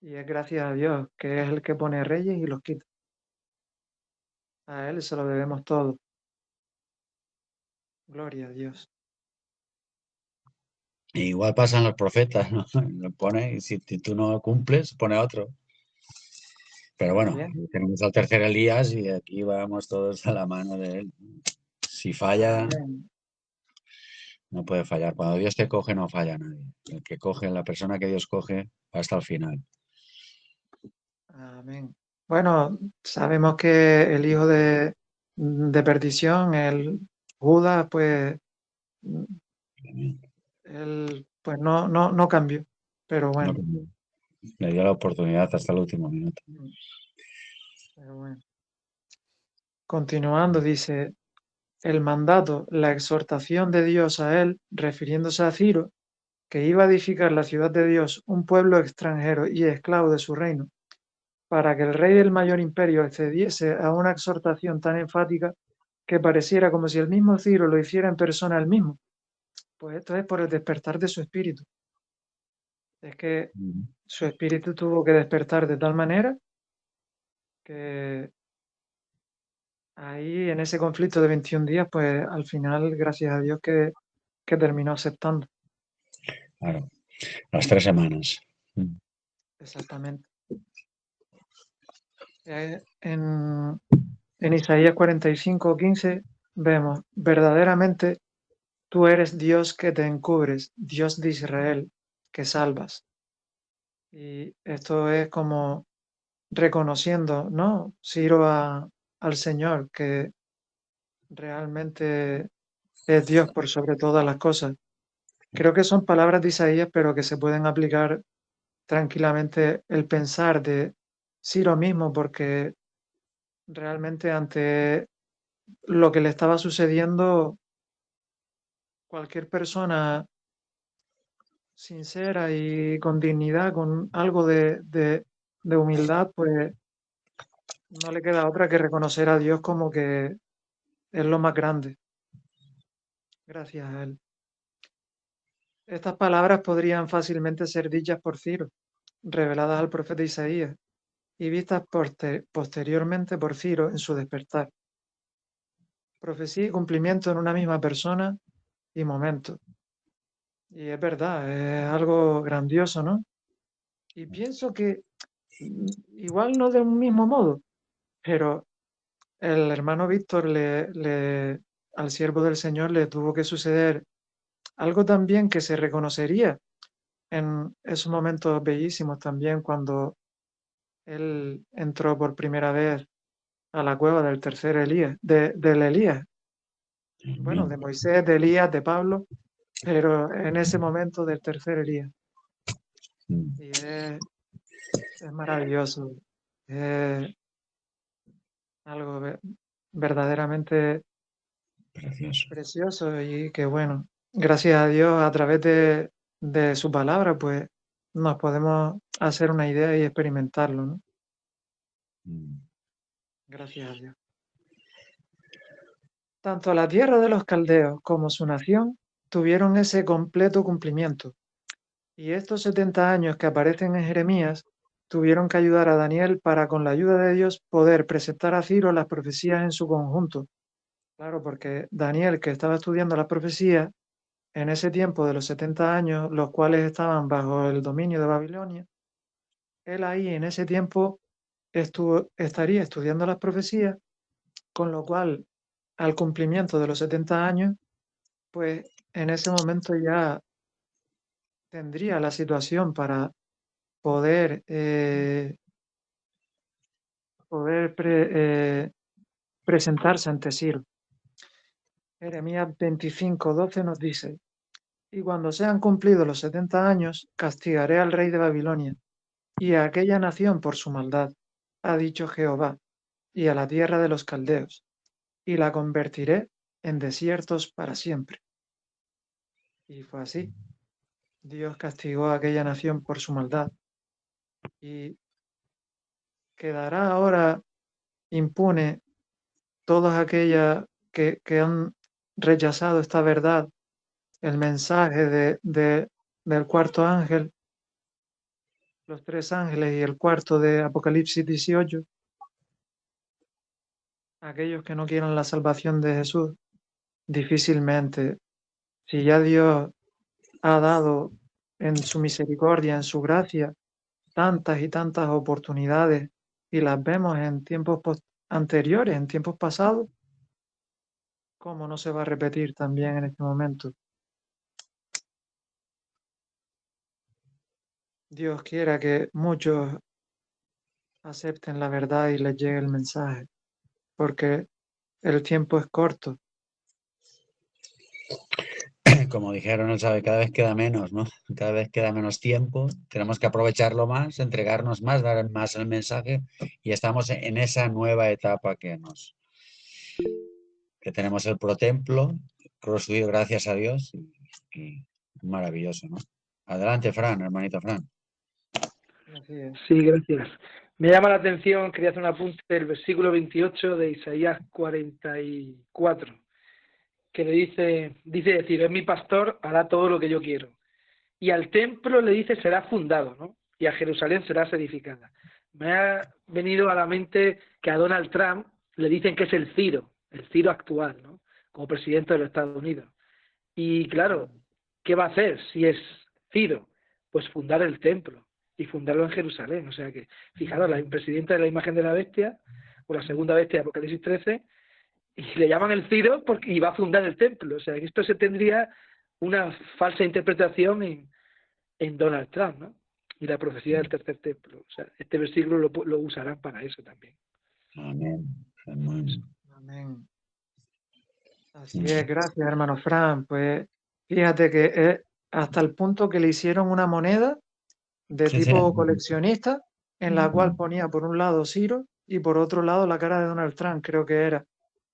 Y es gracias a Dios que es el que pone reyes y los quita. A Él se lo debemos todo. Gloria a Dios. Igual pasan los profetas, ¿no? Lo pone, y si tú no cumples, pone otro. Pero bueno, También. tenemos al tercer Elías y aquí vamos todos a la mano de él. Si falla, Amén. no puede fallar. Cuando Dios te coge, no falla nadie. El que coge, la persona que Dios coge, va hasta el final. Amén. Bueno, sabemos que el hijo de perdición, el Judas, pues él pues no cambió. Pero No bueno. cambió. Le dio la oportunidad hasta el último minuto. Pero bueno. Continuando, dice: el mandato, la exhortación de Dios a él, refiriéndose a Ciro, que iba a edificar la ciudad de Dios, un pueblo extranjero y esclavo de su reino, para que el rey del mayor imperio accediese a una exhortación tan enfática que pareciera como si el mismo Ciro lo hiciera en persona él mismo. Pues esto es por el despertar de su espíritu. Es que su espíritu tuvo que despertar de tal manera que ahí en ese conflicto de 21 días, pues al final, gracias a Dios que terminó aceptando. Claro, las 3 semanas. Exactamente. En Isaías 45:15 vemos: verdaderamente tú eres Dios que te encubres, Dios de Israel, que salvas. Y esto es como reconociendo, ¿no? Sirvo al Señor, que realmente es Dios por sobre todas las cosas. Creo que son palabras de Isaías, pero que se pueden aplicar tranquilamente el pensar de Ciro mismo, porque realmente ante lo que le estaba sucediendo, cualquier persona sincera y con dignidad, con algo de humildad, pues no le queda otra que reconocer a Dios como que es lo más grande, gracias a Él. Estas palabras podrían fácilmente ser dichas por Ciro, reveladas al profeta Isaías y vistas posteriormente por Ciro en su despertar. Profecía y cumplimiento en una misma persona y momento. Y es verdad, es algo grandioso, ¿no? Y pienso que igual no de un mismo modo, pero el hermano Víctor al siervo del Señor le tuvo que suceder algo también que se reconocería en esos momentos bellísimos también cuando él entró por primera vez a la cueva del tercer Elías, del Elías, bueno, de Moisés, de Elías, de Pablo, pero en ese momento del tercer Elías. Y es maravilloso. algo verdaderamente Precioso. precioso y que bueno, gracias a Dios a través de su palabra pues nos podemos hacer una idea y experimentarlo, ¿no? Mm. Gracias a Dios. Tanto la tierra de los caldeos como su nación tuvieron ese completo cumplimiento. Y estos 70 años que aparecen en Jeremías tuvieron que ayudar a Daniel para, con la ayuda de Dios, poder presentar a Ciro las profecías en su conjunto. Claro, porque Daniel, que estaba estudiando las profecías, en ese tiempo de los 70 años, los cuales estaban bajo el dominio de Babilonia, él ahí en ese tiempo estaría estudiando las profecías, con lo cual, al cumplimiento de los 70 años, pues en ese momento ya tendría la situación para poder, presentarse ante Ciro. Jeremías 25:12 nos dice: y cuando sean cumplidos los 70 años, castigaré al rey de Babilonia y a aquella nación por su maldad, ha dicho Jehová, y a la tierra de los caldeos, y la convertiré en desiertos para siempre. Y fue así. Dios castigó a aquella nación por su maldad y quedará ahora impune todos aquellas que han rechazado esta verdad, el mensaje del cuarto ángel, los 3 ángeles y el cuarto de Apocalipsis 18, aquellos que no quieran la salvación de Jesús, difícilmente, si ya Dios ha dado en su misericordia, en su gracia, tantas y tantas oportunidades y las vemos en tiempos anteriores, en tiempos pasados, ¿cómo no se va a repetir también en este momento? Dios quiera que muchos acepten la verdad y les llegue el mensaje, porque el tiempo es corto. Como dijeron, él sabe, cada vez queda menos, ¿no? Cada vez queda menos tiempo, tenemos que aprovecharlo más, entregarnos más, dar más el mensaje y estamos en esa nueva etapa que tenemos el protemplo, construido gracias a Dios y maravilloso, ¿no? Adelante, Fran, hermanito Fran. Así es. Sí, gracias. Me llama la atención, quería hacer un apunte del versículo 28 de Isaías 44, que le dice decir, es mi pastor, hará todo lo que yo quiero. Y al templo le dice, será fundado, ¿no? Y a Jerusalén será edificada. Me ha venido a la mente que a Donald Trump le dicen que es el Ciro actual, ¿no? Como presidente de los Estados Unidos. Y claro, ¿qué va a hacer si es Ciro? Pues fundar el templo y fundarlo en Jerusalén. O sea que, fijaros, la presidenta de la imagen de la bestia, o la segunda bestia de Apocalipsis 13, y le llaman el Ciro porque iba a fundar el templo. O sea que esto se tendría una falsa interpretación en Donald Trump, ¿no? Y la profecía del tercer templo. O sea, este versículo lo usarán para eso también. Amén. Amén. Amén. Así es, gracias, hermano Fran. Pues fíjate que hasta el punto que le hicieron una moneda de Sí, sí. tipo coleccionista, en la cual ponía por un lado Ciro y por otro lado la cara de Donald Trump, creo que era.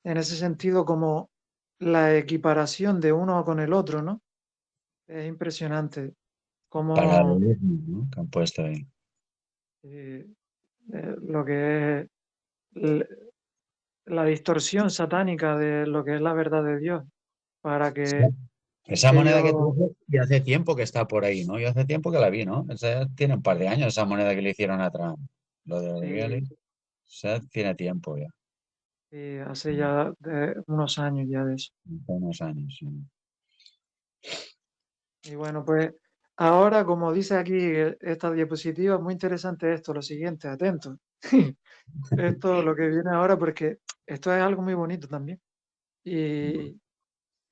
En ese sentido, como la equiparación de uno con el otro, ¿no? Es impresionante cómo Paralelismo, ¿no? Que han puesto ahí. eh, lo que es l- la distorsión satánica de lo que es la verdad de Dios, para Sí. Esa que moneda que ellos, tú dices, y hace tiempo que está por ahí, ¿no? Yo hace tiempo que la vi, ¿no? Esa tiene un par de años esa moneda que le hicieron a Trump. Lo de sí, O'Reilly. O sea, tiene tiempo ya. sí, hace ya unos años ya de eso. Hace unos años, sí. Y bueno, pues ahora, como dice aquí esta diapositiva, muy interesante esto, lo siguiente, atentos. Esto, lo que viene ahora, porque esto es algo muy bonito también. Y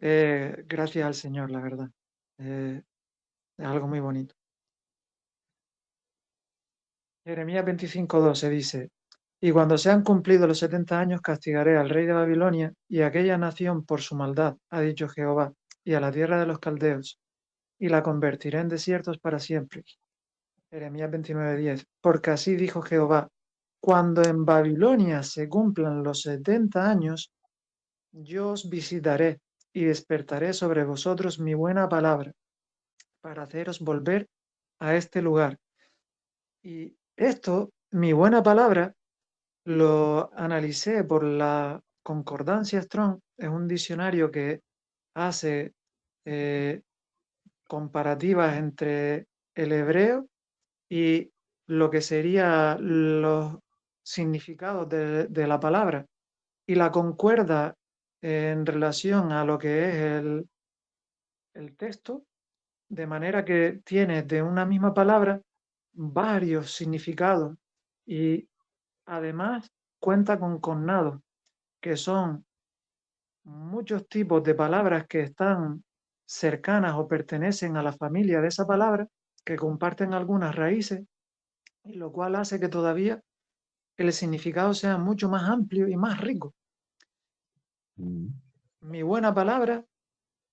gracias al Señor, la verdad. Es algo muy bonito. Jeremías 25:12 dice: y cuando sean cumplidos los 70 años, castigaré al rey de Babilonia y a aquella nación por su maldad, ha dicho Jehová, y a la tierra de los caldeos, y la convertiré en desiertos para siempre. Jeremías 29:10. Porque así dijo Jehová: cuando en Babilonia se cumplan los 70 años, yo os visitaré y despertaré sobre vosotros mi buena palabra para haceros volver a este lugar. Y esto, mi buena palabra, lo analicé por la Concordancia Strong, es un diccionario que hace comparativas entre el hebreo y lo que serían los significados de la palabra, y la concuerda en relación a lo que es el texto, de manera que tiene de una misma palabra varios significados, y además cuenta con connados, que son muchos tipos de palabras que están cercanas o pertenecen a la familia de esa palabra, que comparten algunas raíces, y lo cual hace que todavía el significado sea mucho más amplio y más rico. Mi buena palabra,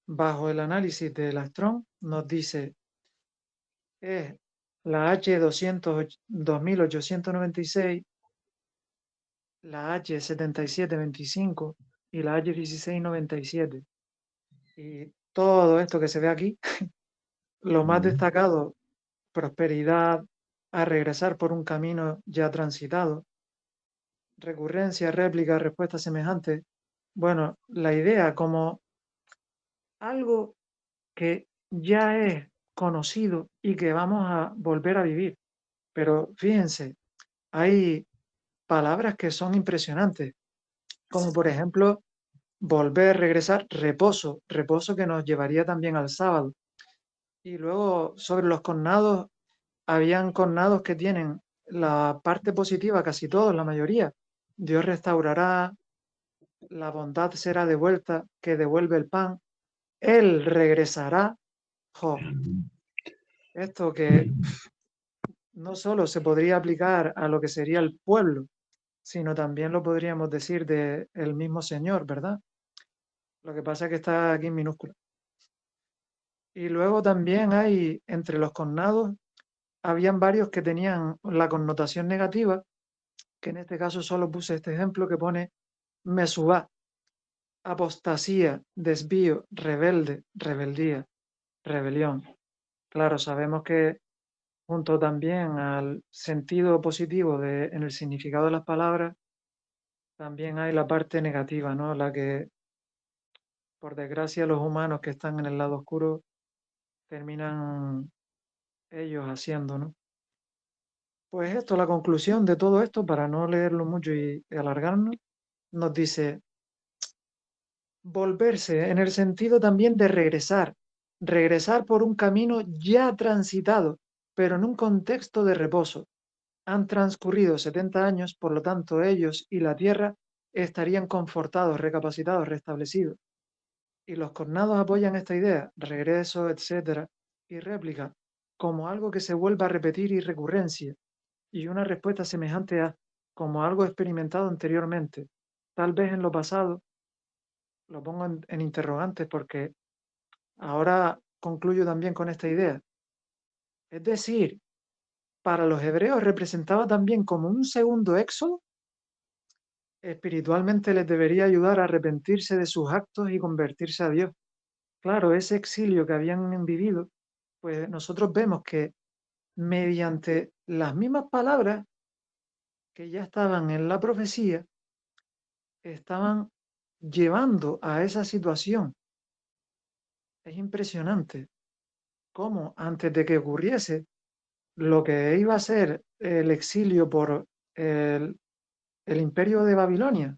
bajo el análisis de la Strong, nos dice es la H2896, la H7725 y la H1697. Y todo esto que se ve aquí, lo más destacado, prosperidad, a regresar por un camino ya transitado, recurrencia, réplica, respuesta semejante. Bueno, la idea como algo que ya es conocido y que vamos a volver a vivir. Pero fíjense, hay palabras que son impresionantes, como por ejemplo volver, regresar, reposo, reposo que nos llevaría también al sábado. Y luego sobre los connados, habían connados que tienen la parte positiva, casi todos, la mayoría. Dios restaurará, la bondad será devuelta, que devuelve el pan, Él regresará. Jo, esto que no solo se podría aplicar a lo que sería el pueblo, sino también lo podríamos decir de el mismo Señor, ¿verdad? Lo que pasa es que está aquí en minúscula. Y luego también hay, entre los connados, habían varios que tenían la connotación negativa, que en este caso solo puse este ejemplo que pone mesubá, apostasía, desvío, rebelde, rebeldía, rebelión. Claro, sabemos que junto también al sentido positivo en el significado de las palabras, también hay la parte negativa, ¿no? La que, por desgracia, los humanos que están en el lado oscuro terminan ellos haciendo, ¿no? Pues esto, la conclusión de todo esto, para no leerlo mucho y alargarnos, nos dice volverse en el sentido también de regresar, regresar por un camino ya transitado, pero en un contexto de reposo. Han transcurrido 70 años, por lo tanto ellos y la tierra estarían confortados, recapacitados, restablecidos. Y los connados apoyan esta idea, regreso, etcétera, y réplica, como algo que se vuelva a repetir y recurrencia, y una respuesta semejante a como algo experimentado anteriormente, tal vez en lo pasado. Lo pongo en interrogantes porque ahora concluyo también con esta idea. Es decir, para los hebreos representaba también como un segundo éxodo. Espiritualmente les debería ayudar a arrepentirse de sus actos y convertirse a Dios. Claro, ese exilio que habían vivido, pues nosotros vemos que mediante las mismas palabras que ya estaban en la profecía, estaban llevando a esa situación. Es impresionante cómo antes de que ocurriese lo que iba a ser el exilio por el imperio de Babilonia,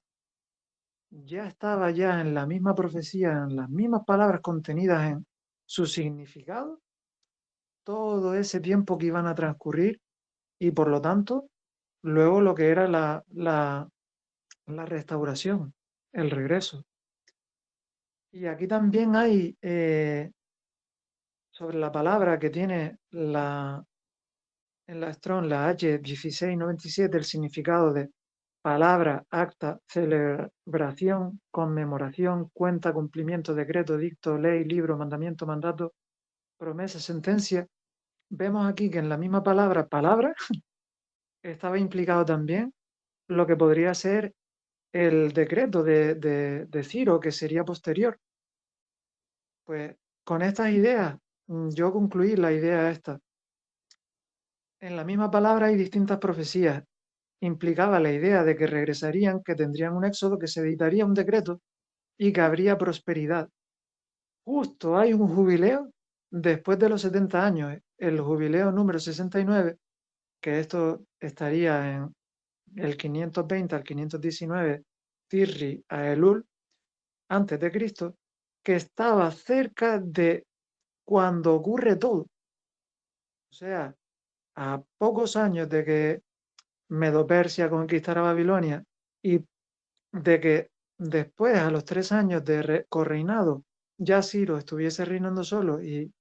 ya estaba ya en la misma profecía, en las mismas palabras contenidas en su significado, todo ese tiempo que iban a transcurrir, y por lo tanto, luego lo que era la restauración, el regreso. Y aquí también hay, sobre la palabra que tiene en la Strong, la H1697, el significado de palabra, acta, celebración, conmemoración, cuenta, cumplimiento, decreto, dicto, ley, libro, mandamiento, mandato, promesa, sentencia. Vemos aquí que en la misma palabra, palabra, estaba implicado también lo que podría ser el decreto de Ciro, que sería posterior. Pues con estas ideas, yo concluí la idea esta. En la misma palabra hay distintas profecías. Implicaba la idea de que regresarían, que tendrían un éxodo, que se editaría un decreto y que habría prosperidad. Justo hay un jubileo después de los 70 años, el jubileo número 69, que esto estaría en el 520 al 519 Tirri a Elul, antes de Cristo, que estaba cerca de cuando ocurre todo. O sea, a pocos años de que Medo-Persia conquistara Babilonia y de que después, a los 3 años de correinado, ya Ciro estuviese reinando solo y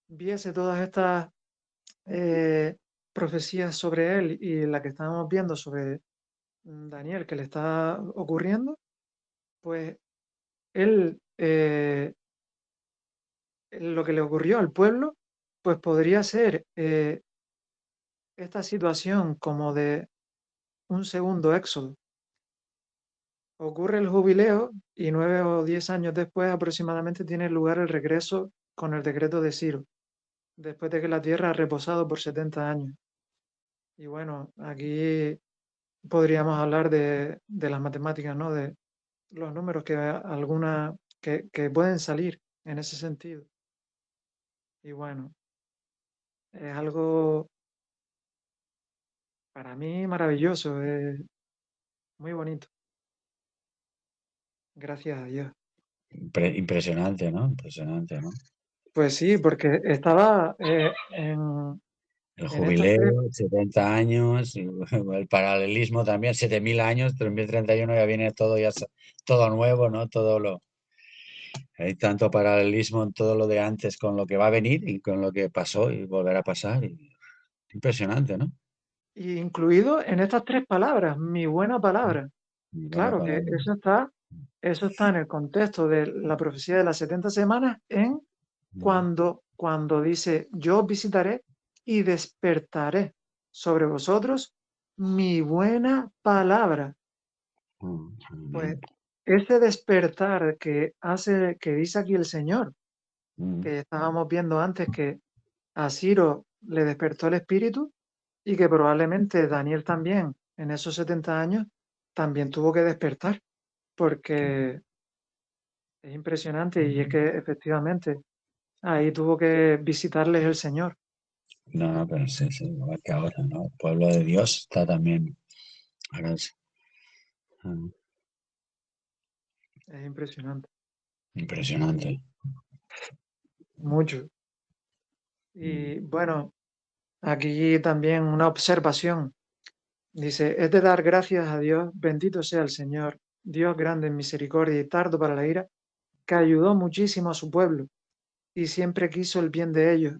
viese todas estas profecías sobre él y la que estábamos viendo sobre Daniel que le está ocurriendo, pues él, lo que le ocurrió al pueblo, pues podría ser esta situación como de un segundo éxodo. Ocurre el jubileo y 9 o 10 años después aproximadamente tiene lugar el regreso con el decreto de Ciro, después de que la tierra ha reposado por 70 años. Y bueno, aquí podríamos hablar de las matemáticas, ¿no? De los números que pueden salir en ese sentido. Y bueno, es algo para mí maravilloso, es muy bonito. Gracias a Dios. Impresionante, ¿no? Impresionante, ¿no? Pues sí, porque estaba El en estas tres. jubileo, 70 años, y el paralelismo también, 7.000 años, 3031 ya viene todo, todo nuevo, ¿no? Hay tanto paralelismo en todo lo de antes con lo que va a venir y con lo que pasó y volverá a pasar. Impresionante, ¿no? Incluido en estas 3 palabras, mi buena palabra. Muy buena Claro que palabra. eso está en el contexto de la profecía de las 70 semanas, en cuando dice, yo os visitaré y despertaré sobre vosotros mi buena palabra. Pues ese despertar que dice aquí el Señor, que estábamos viendo antes, que a Ciro le despertó el espíritu y que probablemente Daniel también, en esos 70 años, también tuvo que despertar, porque es impresionante y es que efectivamente ahí tuvo que visitarles el Señor. No, pero sí, igual que ahora, ¿no? El pueblo de Dios está también. Ahora Es impresionante, impresionante. mucho. Y bueno, aquí también una observación. Dice, es de dar gracias a Dios, bendito sea el Señor, Dios grande en misericordia y tardo para la ira, que ayudó muchísimo a su pueblo y siempre quiso el bien de ellos.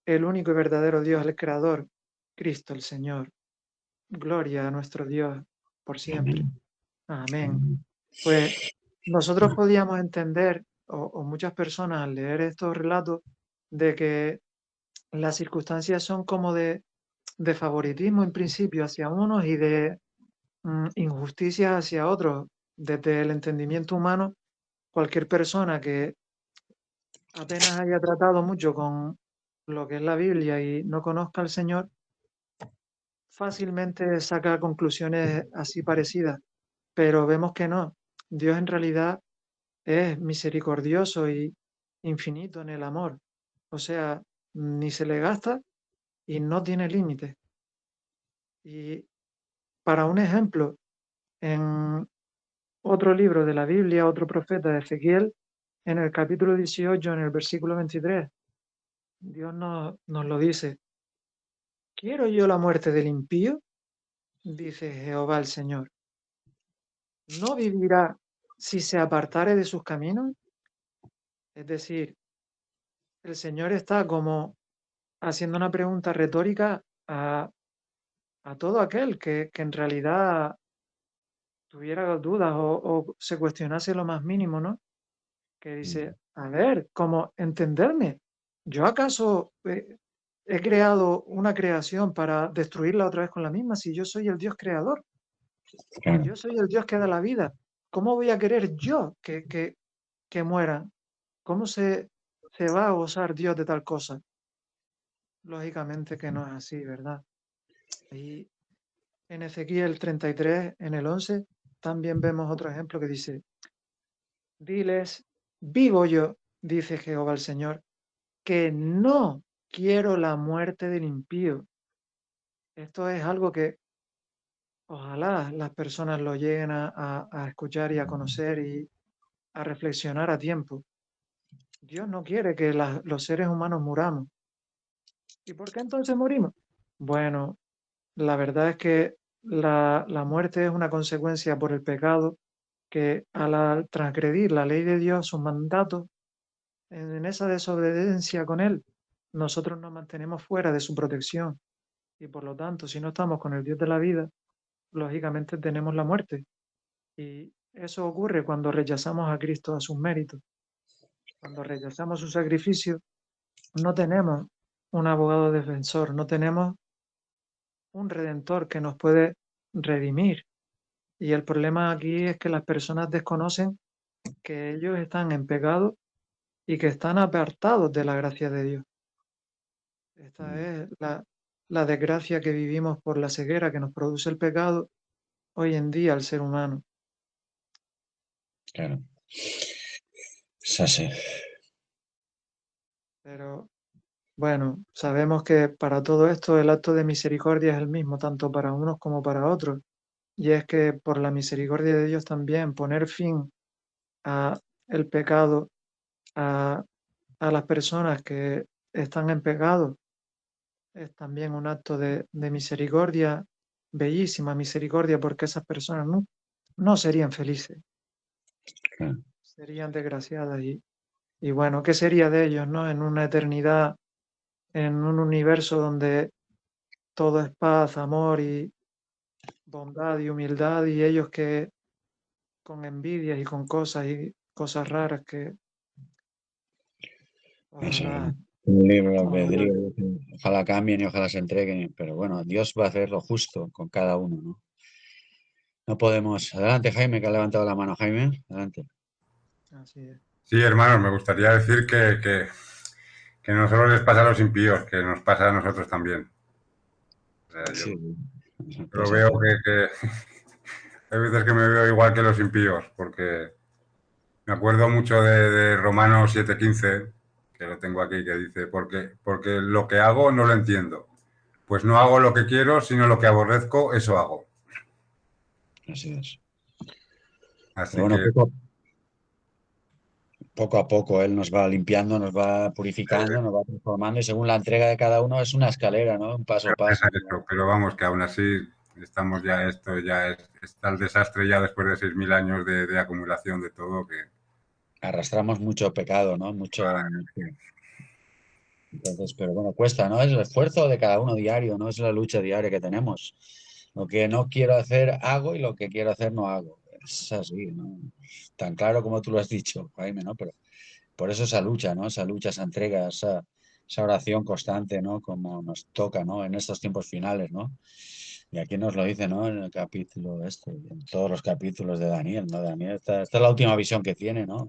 El único y verdadero Dios, el Creador, Cristo el Señor. Gloria a nuestro Dios por siempre. Amén. Pues nosotros podíamos entender, o muchas personas al leer estos relatos, de que las circunstancias son como de favoritismo en principio hacia unos y de injusticia hacia otros. Desde el entendimiento humano, cualquier persona que apenas haya tratado mucho con lo que es la Biblia y no conozca al Señor, fácilmente saca conclusiones así parecidas, pero vemos que no. Dios en realidad es misericordioso y infinito en el amor. O sea, ni se le gasta y no tiene límites. Y para un ejemplo, en otro libro de la Biblia, otro profeta de Ezequiel, en el capítulo 18, en el versículo 23, Dios nos lo dice. ¿Quiero yo la muerte del impío? Dice Jehová el Señor. ¿No vivirá si se apartare de sus caminos? Es decir, el Señor está como haciendo una pregunta retórica a todo aquel que en realidad tuviera dudas o se cuestionase lo más mínimo, ¿no? Que dice, a ver, ¿cómo entenderme? ¿Yo acaso he creado una creación para destruirla otra vez con la misma si yo soy el Dios creador? Claro. Yo soy el Dios que da la vida. ¿Cómo voy a querer yo que mueran? ¿Cómo se va a gozar Dios de tal cosa? Lógicamente que no es así, ¿verdad? Y en Ezequiel 33, en el 11, también vemos otro ejemplo que dice, diles, vivo yo, dice Jehová el Señor, que no quiero la muerte del impío. Esto es algo que ojalá las personas lo lleguen a escuchar y a conocer y a reflexionar a tiempo. Dios no quiere que los seres humanos muramos. ¿Y por qué entonces morimos? Bueno, la verdad es que la muerte es una consecuencia por el pecado que al transgredir la ley de Dios, sus mandatos, en esa desobediencia con Él, nosotros nos mantenemos fuera de su protección. Y por lo tanto, si no estamos con el Dios de la vida, lógicamente tenemos la muerte. Y eso ocurre cuando rechazamos a Cristo, a sus méritos. Cuando rechazamos su sacrificio, no tenemos un abogado defensor, no tenemos un redentor que nos puede redimir. Y el problema aquí es que las personas desconocen que ellos están en pecado y que están apartados de la gracia de Dios. Esta es la desgracia que vivimos por la ceguera que nos produce el pecado hoy en día al ser humano. Claro. Es así. Pero bueno, sabemos que para todo esto el acto de misericordia es el mismo, tanto para unos como para otros. Y es que por la misericordia de Dios también poner fin a el pecado, a, a las personas que están en pecado, es también un acto de misericordia, bellísima misericordia, porque esas personas no serían felices, Claro. serían desgraciadas. Y bueno, ¿qué sería de ellos, no? En una eternidad, en un universo donde todo es paz, amor y bondad y humildad, y ellos que con envidias y con cosas y cosas raras que Eso es ojalá, un libre ojalá. albedrío. Ojalá cambien y ojalá se entreguen. Pero bueno, Dios va a hacer lo justo con cada uno, ¿no? No podemos. Adelante, Jaime, que ha levantado la mano. Jaime, adelante. Así es. Sí, hermanos, me gustaría decir que no solo les pasa a los impíos, que nos pasa a nosotros también. O sea, yo Sí, lo pues veo así. que hay veces que me veo igual que los impíos, porque me acuerdo mucho de Romanos 7:15, que lo tengo aquí, que dice, porque lo que hago no lo entiendo. Pues no hago lo que quiero, sino lo que aborrezco, eso hago. Así es. Pero Así bueno, que poco a poco Él nos va limpiando, nos va purificando, nos va transformando y según la entrega de cada uno es una escalera, ¿no? Un paso a paso. pero vamos, que aún así estamos ya, esto ya está el desastre ya después de 6.000 años de acumulación de todo, que Arrastramos mucho pecado, ¿no? Mucho. Entonces, pero bueno, cuesta, ¿no? Es el esfuerzo de cada uno diario, ¿no? Es la lucha diaria que tenemos. Lo que no quiero hacer, hago y lo que quiero hacer, no hago. Es así, ¿no? Tan claro como tú lo has dicho, Jaime, ¿no? Pero por eso esa lucha, ¿no? Esa lucha, esa entrega, esa oración constante, ¿no? Como nos toca, ¿no? En estos tiempos finales, ¿no? Y aquí nos lo dice, ¿no? En el capítulo este, en todos los capítulos de Daniel, ¿no? Daniel, esta es la última visión que tiene, ¿no?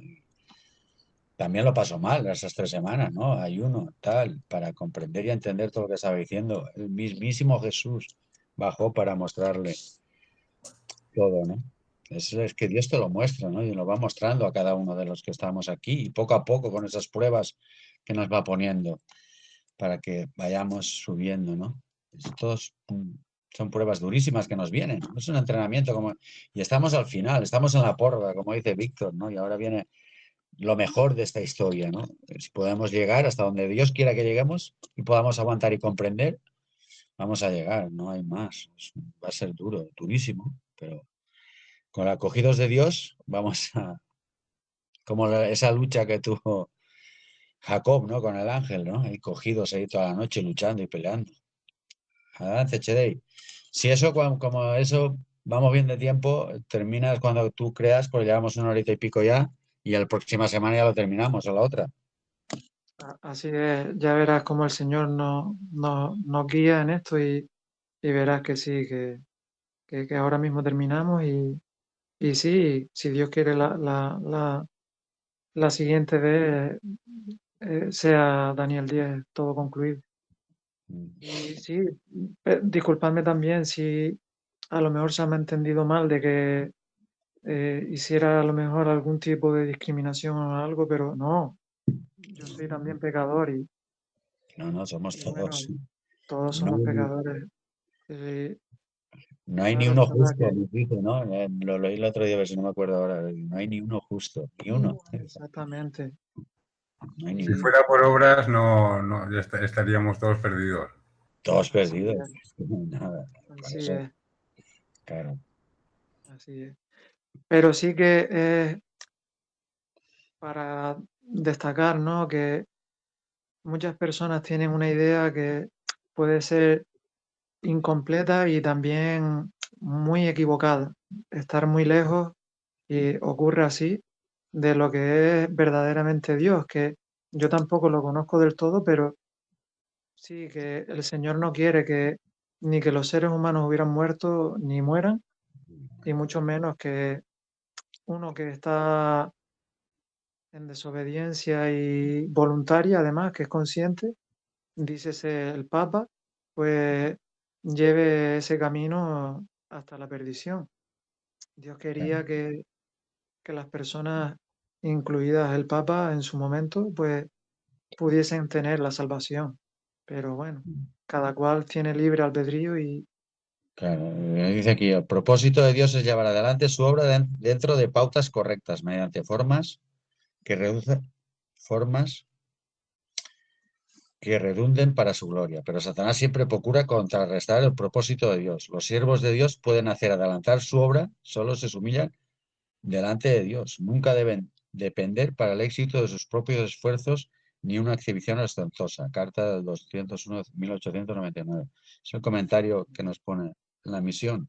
También lo pasó mal esas 3 semanas, ¿no? Ayuno, tal, para comprender y entender todo lo que estaba diciendo. El mismísimo Jesús bajó para mostrarle todo, ¿no? Es que Dios te lo muestra, ¿no? Y nos va mostrando a cada uno de los que estamos aquí y poco a poco con esas pruebas que nos va poniendo para que vayamos subiendo, ¿no? Estos son pruebas durísimas que nos vienen. No es un entrenamiento como... Y estamos al final, estamos en la porra, como dice Víctor, ¿no? Y ahora viene lo mejor de esta historia, ¿no? Si podemos llegar hasta donde Dios quiera que lleguemos y podamos aguantar y comprender, vamos a llegar, no hay más. Va a ser duro, durísimo, pero con acogidos de Dios vamos a, como esa lucha que tuvo Jacob, ¿no? Con el ángel, ¿no? Ahí cogidos ahí toda la noche luchando y peleando. Adelante, Chedey. Si eso, como eso, vamos bien de tiempo, terminas cuando tú creas, pues llevamos 1 horita y pico ya, y la próxima semana ya lo terminamos, o la otra. Así es, ya verás cómo el Señor nos guía en esto y verás que sí, que que ahora mismo terminamos y sí, si Dios quiere la siguiente vez sea Daniel 10 todo concluido. Y sí, disculpadme también si a lo mejor se me ha entendido mal de que hiciera a lo mejor algún tipo de discriminación o algo, pero no, yo soy también pecador No, somos y bueno, todos. todos No, somos pecadores. Eh, no hay ni claro uno está justo, que me dice, ¿no? Lo leí el otro día, pero si no me acuerdo ahora. No hay ni uno justo, ni uno. exactamente, No hay ni Si uno. fuera por obras, no, ya estaríamos todos perdidos. Todos así perdidos. es, Nada. Por así eso, es, claro. así es. Pero sí que para destacar, ¿no? Que muchas personas tienen una idea que puede ser incompleta y también muy equivocada, estar muy lejos y ocurre así de lo que es verdaderamente Dios, que yo tampoco lo conozco del todo, pero sí que el Señor no quiere que ni que los seres humanos hubieran muerto ni mueran, y mucho menos que uno que está en desobediencia y voluntaria, además, que es consciente, dícese el Papa, pues lleve ese camino hasta la perdición. Dios quería que las personas, incluidas el Papa en su momento, pues pudiesen tener la salvación. Pero bueno, cada cual tiene libre albedrío y Claro, dice aquí, el propósito de Dios es llevar adelante su obra dentro de pautas correctas, mediante que reducen, formas que redunden para su gloria. Pero Satanás siempre procura contrarrestar el propósito de Dios. Los siervos de Dios pueden hacer adelantar su obra, solo se humillan delante de Dios. Nunca deben depender para el éxito de sus propios esfuerzos ni una exhibición ostentosa. Carta del 201 de 1899. Es el comentario que nos pone la misión.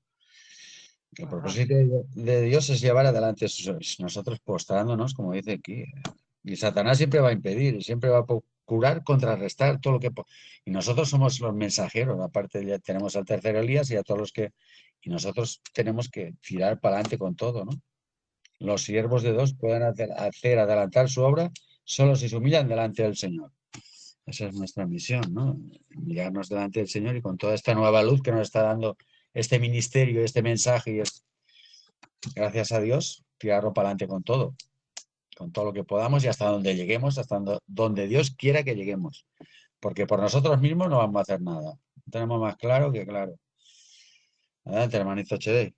El ajá, propósito de Dios es llevar adelante nosotros postrándonos, como dice aquí. Y Satanás siempre va a impedir, y siempre va a procurar contrarrestar todo lo que... Y nosotros somos los mensajeros, aparte ya tenemos al tercer Elías y a todos los que... Y nosotros tenemos que tirar para adelante con todo, ¿no? Los siervos de Dios pueden hacer adelantar su obra solo si se humillan delante del Señor. Esa es nuestra misión, ¿no? Mirarnos delante del Señor y con toda esta nueva luz que nos está dando este ministerio, este mensaje, gracias a Dios, tirarlo para adelante con todo lo que podamos y hasta donde lleguemos, hasta donde Dios quiera que lleguemos. Porque por nosotros mismos no vamos a hacer nada. Tenemos más claro que claro. Adelante, hermanito Chedey.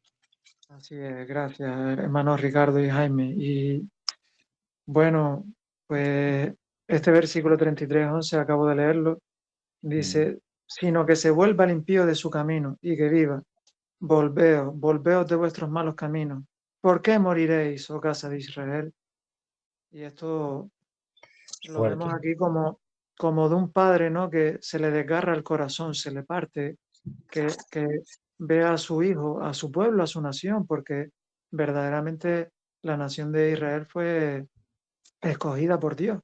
así es, gracias, hermanos Ricardo y Jaime. Y bueno, pues este versículo 33:11 acabo de leerlo, dice, sino que se vuelva el impío de su camino y que viva. Volveos, volveos de vuestros malos caminos. ¿Por qué moriréis, oh casa de Israel? Y esto lo vemos Fuerte. aquí como de un padre, ¿no? Que se le desgarra el corazón, se le parte, que ve a su hijo, a su pueblo, a su nación, porque verdaderamente la nación de Israel fue escogida por Dios.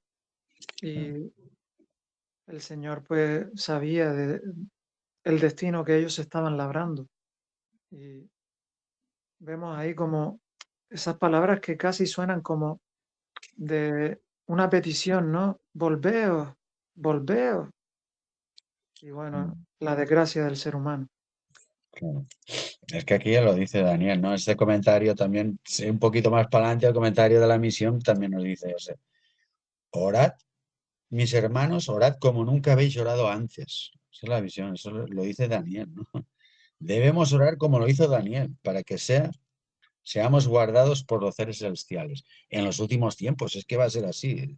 Y el Señor pues sabía el destino que ellos estaban labrando. Y vemos ahí como esas palabras que casi suenan como de una petición, ¿no? Volveos, volveos. Y bueno, la desgracia del ser humano. Claro. Es que aquí ya lo dice Daniel, ¿no? Este comentario también, sí, un poquito más para adelante, el comentario de la misión también nos dice, orad, mis hermanos, orad como nunca habéis orado antes. Esa es la visión, eso lo dice Daniel, ¿no? Debemos orar como lo hizo Daniel, para que seamos guardados por los seres celestiales. En los últimos tiempos, es que va a ser así.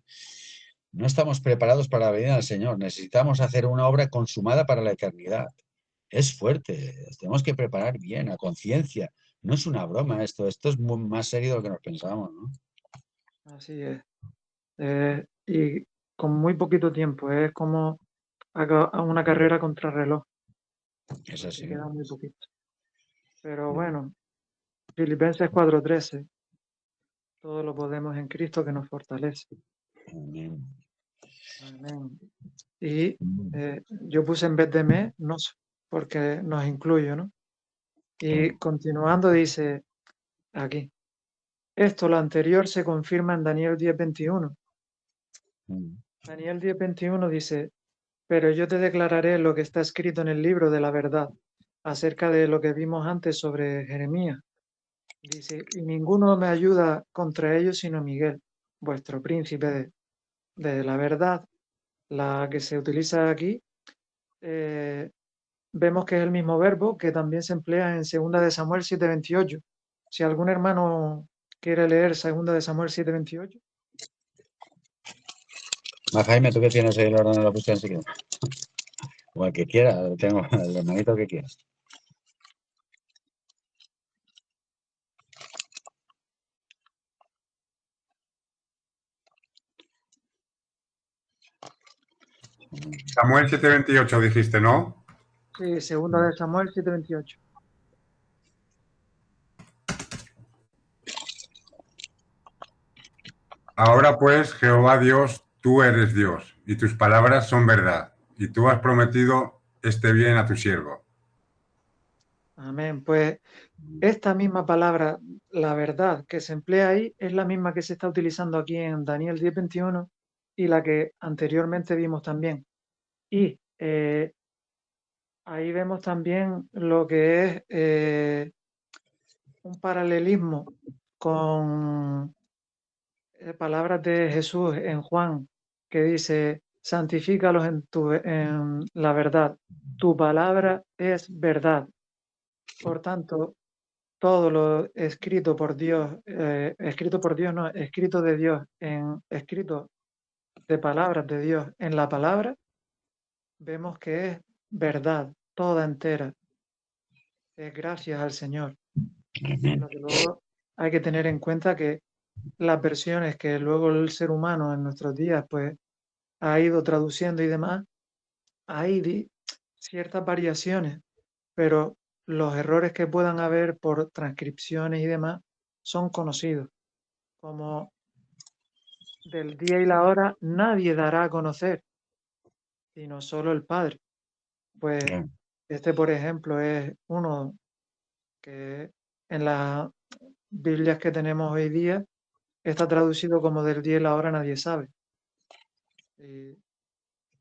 No estamos preparados para la venida del Señor. Necesitamos hacer una obra consumada para la eternidad. Es fuerte. Tenemos que preparar bien, a conciencia. No es una broma esto es más serio de lo que nos pensamos, ¿no? Así es. Y con muy poquito tiempo, es como a una carrera contrarreloj, Es porque así. queda muy poquito. Pero bueno, Filipenses 4:13, todo lo podemos en Cristo que nos fortalece. Amén. Amén. Y yo puse en vez de me, nos, porque nos incluyo, ¿no? Y continuando dice aquí, esto, lo anterior, se confirma en Daniel 10:21. Daniel 10:21 dice, pero yo te declararé lo que está escrito en el libro de la verdad, acerca de lo que vimos antes sobre Jeremías. Dice, y ninguno me ayuda contra ellos sino Miguel, vuestro príncipe de la verdad, la que se utiliza aquí. Vemos que es el mismo verbo que también se emplea en 2 de Samuel 7:28. Si algún hermano quiere leer 2 de Samuel 7:28. Jaime, ¿tú qué tienes ahí el orden de la búsqueda enseguida? O el que quiera, tengo el hermanito que quieras. Samuel 7:28 dijiste, ¿no? Sí, 2 de Samuel 7:28. Ahora pues, Jehová Dios, tú eres Dios, y tus palabras son verdad, y tú has prometido este bien a tu siervo. Amén. Pues esta misma palabra, la verdad, que se emplea ahí, es la misma que se está utilizando aquí en Daniel 10:21 y la que anteriormente vimos también. Y ahí vemos también lo que es un paralelismo con palabras de Jesús en Juan, que dice, santifícalos en la verdad. Tu palabra es verdad. Por tanto, todo lo escrito por Dios, escrito de Dios, escrito de palabras de Dios en la palabra, vemos que es verdad, toda entera. Es gracias al Señor. Lo que luego hay que tener en cuenta que las versiones que luego el ser humano en nuestros días pues ha ido traduciendo y demás, hay ciertas variaciones, pero los errores que puedan haber por transcripciones y demás son conocidos, como del día y la hora nadie dará a conocer, sino solo el Padre. Pues este, por ejemplo, es uno que en las Biblias que tenemos hoy día está traducido como del día y la hora nadie sabe. Y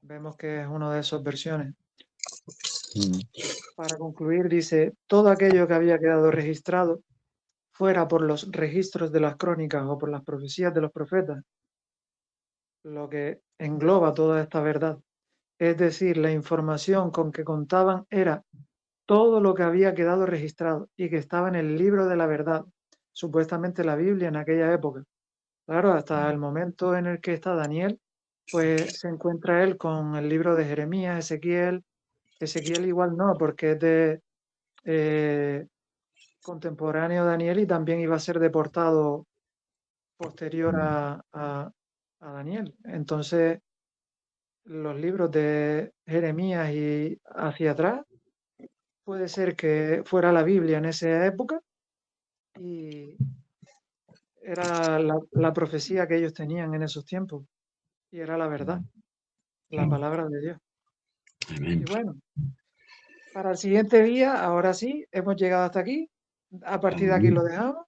vemos que es una de esas versiones. Para concluir, dice, todo aquello que había quedado registrado, fuera por los registros de las crónicas o por las profecías de los profetas, lo que engloba toda esta verdad. Es decir, la información con que contaban era todo lo que había quedado registrado y que estaba en el libro de la verdad, supuestamente la Biblia en aquella época. Claro, hasta el momento en el que está Daniel, pues se encuentra él con el libro de Jeremías, Ezequiel. Ezequiel igual no, porque es de contemporáneo de Daniel y también iba a ser deportado posterior a Daniel. Entonces, los libros de Jeremías y hacia atrás, puede ser que fuera la Biblia en esa época y era la profecía que ellos tenían en esos tiempos y era la verdad, la palabra de Dios. Y bueno, para el siguiente día, ahora sí, hemos llegado hasta aquí. A partir de aquí lo dejamos.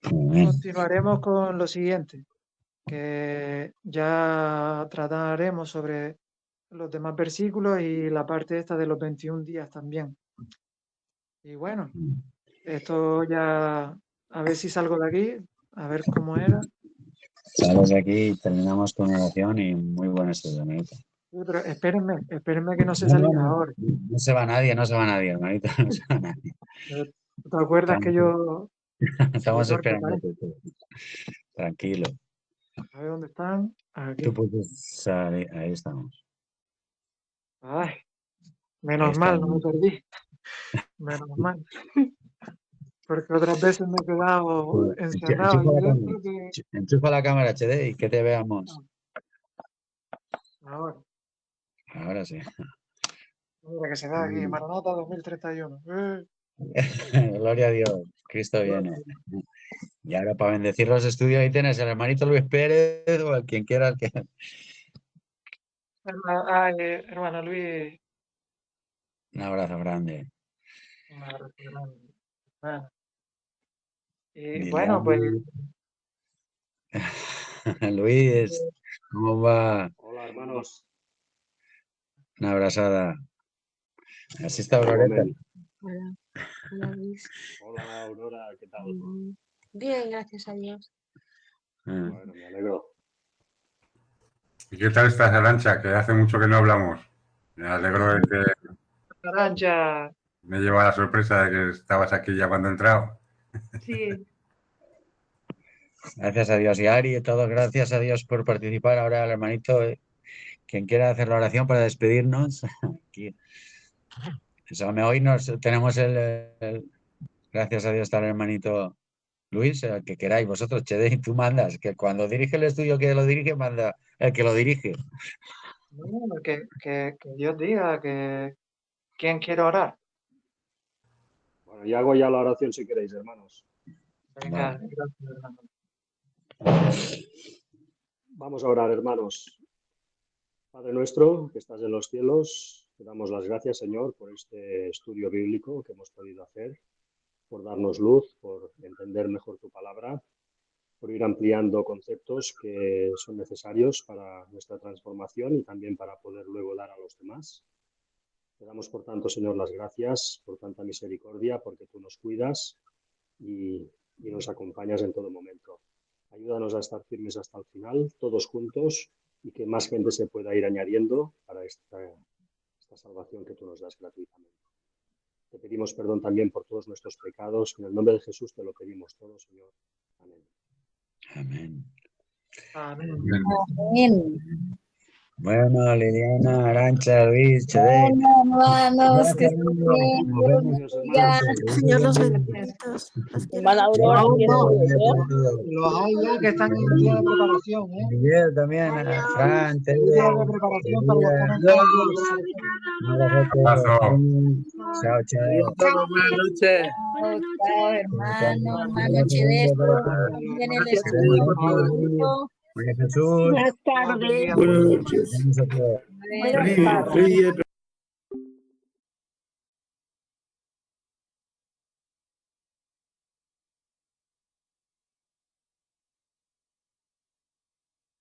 Continuaremos con lo siguiente, que ya trataremos sobre los demás versículos y la parte esta de los 21 días también. Y bueno, esto ya, a ver si salgo de aquí, a ver cómo era. Sales de aquí y terminamos con oración y muy buena estudio, hermanito. Sí, pero espérenme que no se No, salga ahora. no se va nadie, hermanito, no se va nadie. ¿Te acuerdas que yo Estamos marqué esperando. para Tranquilo. a ver dónde están? Aquí. Tú puedes salir, ahí estamos. Ay, Ahí menos mal, no me perdí. Menos mal. Porque otras veces me he quedado encerrado ahí dentro que... Enchufa la cámara HD y que te veamos. Ahora, Ahora sí. mira que se da aquí, Maranata 2031. Gloria a Dios, Cristo viene. Y ahora para bendecir los estudios ahí tienes el hermanito Luis Pérez o el quien quiera. Ay, hermano Luis. Un abrazo grande. Un abrazo grande. Bueno, y Liliana. bueno, pues Luis, ¿cómo va? Hola, hermanos. Una abrazada. Así está Hola, Auroreta. Gomen. Hola, hola Luis. Hola, Aurora, ¿qué tal? Bien, gracias a Dios. Ah, Bueno, me alegro. ¿Y qué tal estás, Arantxa? Que hace mucho que no hablamos. Me alegro de que Arantxa, me lleva la sorpresa de que estabas aquí ya cuando he entrado. sí, Gracias a Dios. Y Ari, todo gracias a Dios por participar. Ahora el hermanito, quien quiera hacer la oración para despedirnos. Aquí. Hoy tenemos gracias a Dios está el hermanito Luis, el que queráis vosotros, Chede, y tú mandas, que cuando dirige el estudio que lo dirige, manda el que lo dirige. bueno, que Dios diga que quién quiere orar. Bueno, y hago ya la oración si queréis, hermanos. Venga, Vale. gracias, hermano. Vamos a orar, hermanos. Padre nuestro, que estás en los cielos, te damos las gracias, Señor, por este estudio bíblico que hemos podido hacer, por darnos luz, por entender mejor tu palabra, por ir ampliando conceptos que son necesarios para nuestra transformación y también para poder luego dar a los demás. Te damos, por tanto, Señor, las gracias por tanta misericordia, porque tú nos cuidas y nos acompañas en todo momento. Ayúdanos a estar firmes hasta el final, todos juntos, y que más gente se pueda ir añadiendo para esta salvación que tú nos das gratuitamente. Te pedimos perdón también por todos nuestros pecados. En el nombre de Jesús te lo pedimos todo, Señor. Amén. Amén. Amén. Amén. Bueno, Liliana, Arantxa, Luis, Chede. Bueno, hermanos, que estén bien. Nos vemos. Adiós, Ya. hermanos. Señor los benditos. Hermana Aurora, Los hay ya que están en día de preparación, ¿eh? Miguel también, Fran, Chede. Día de preparación para los que no están en día de preparación. Abrazo. Chao, chao. Buenas noches. Chao, hermano Chedesto. También el Espíritu. María Jesús. buenas tardes. Buenas noches. Vamos a todos. Bueno, Feliz día.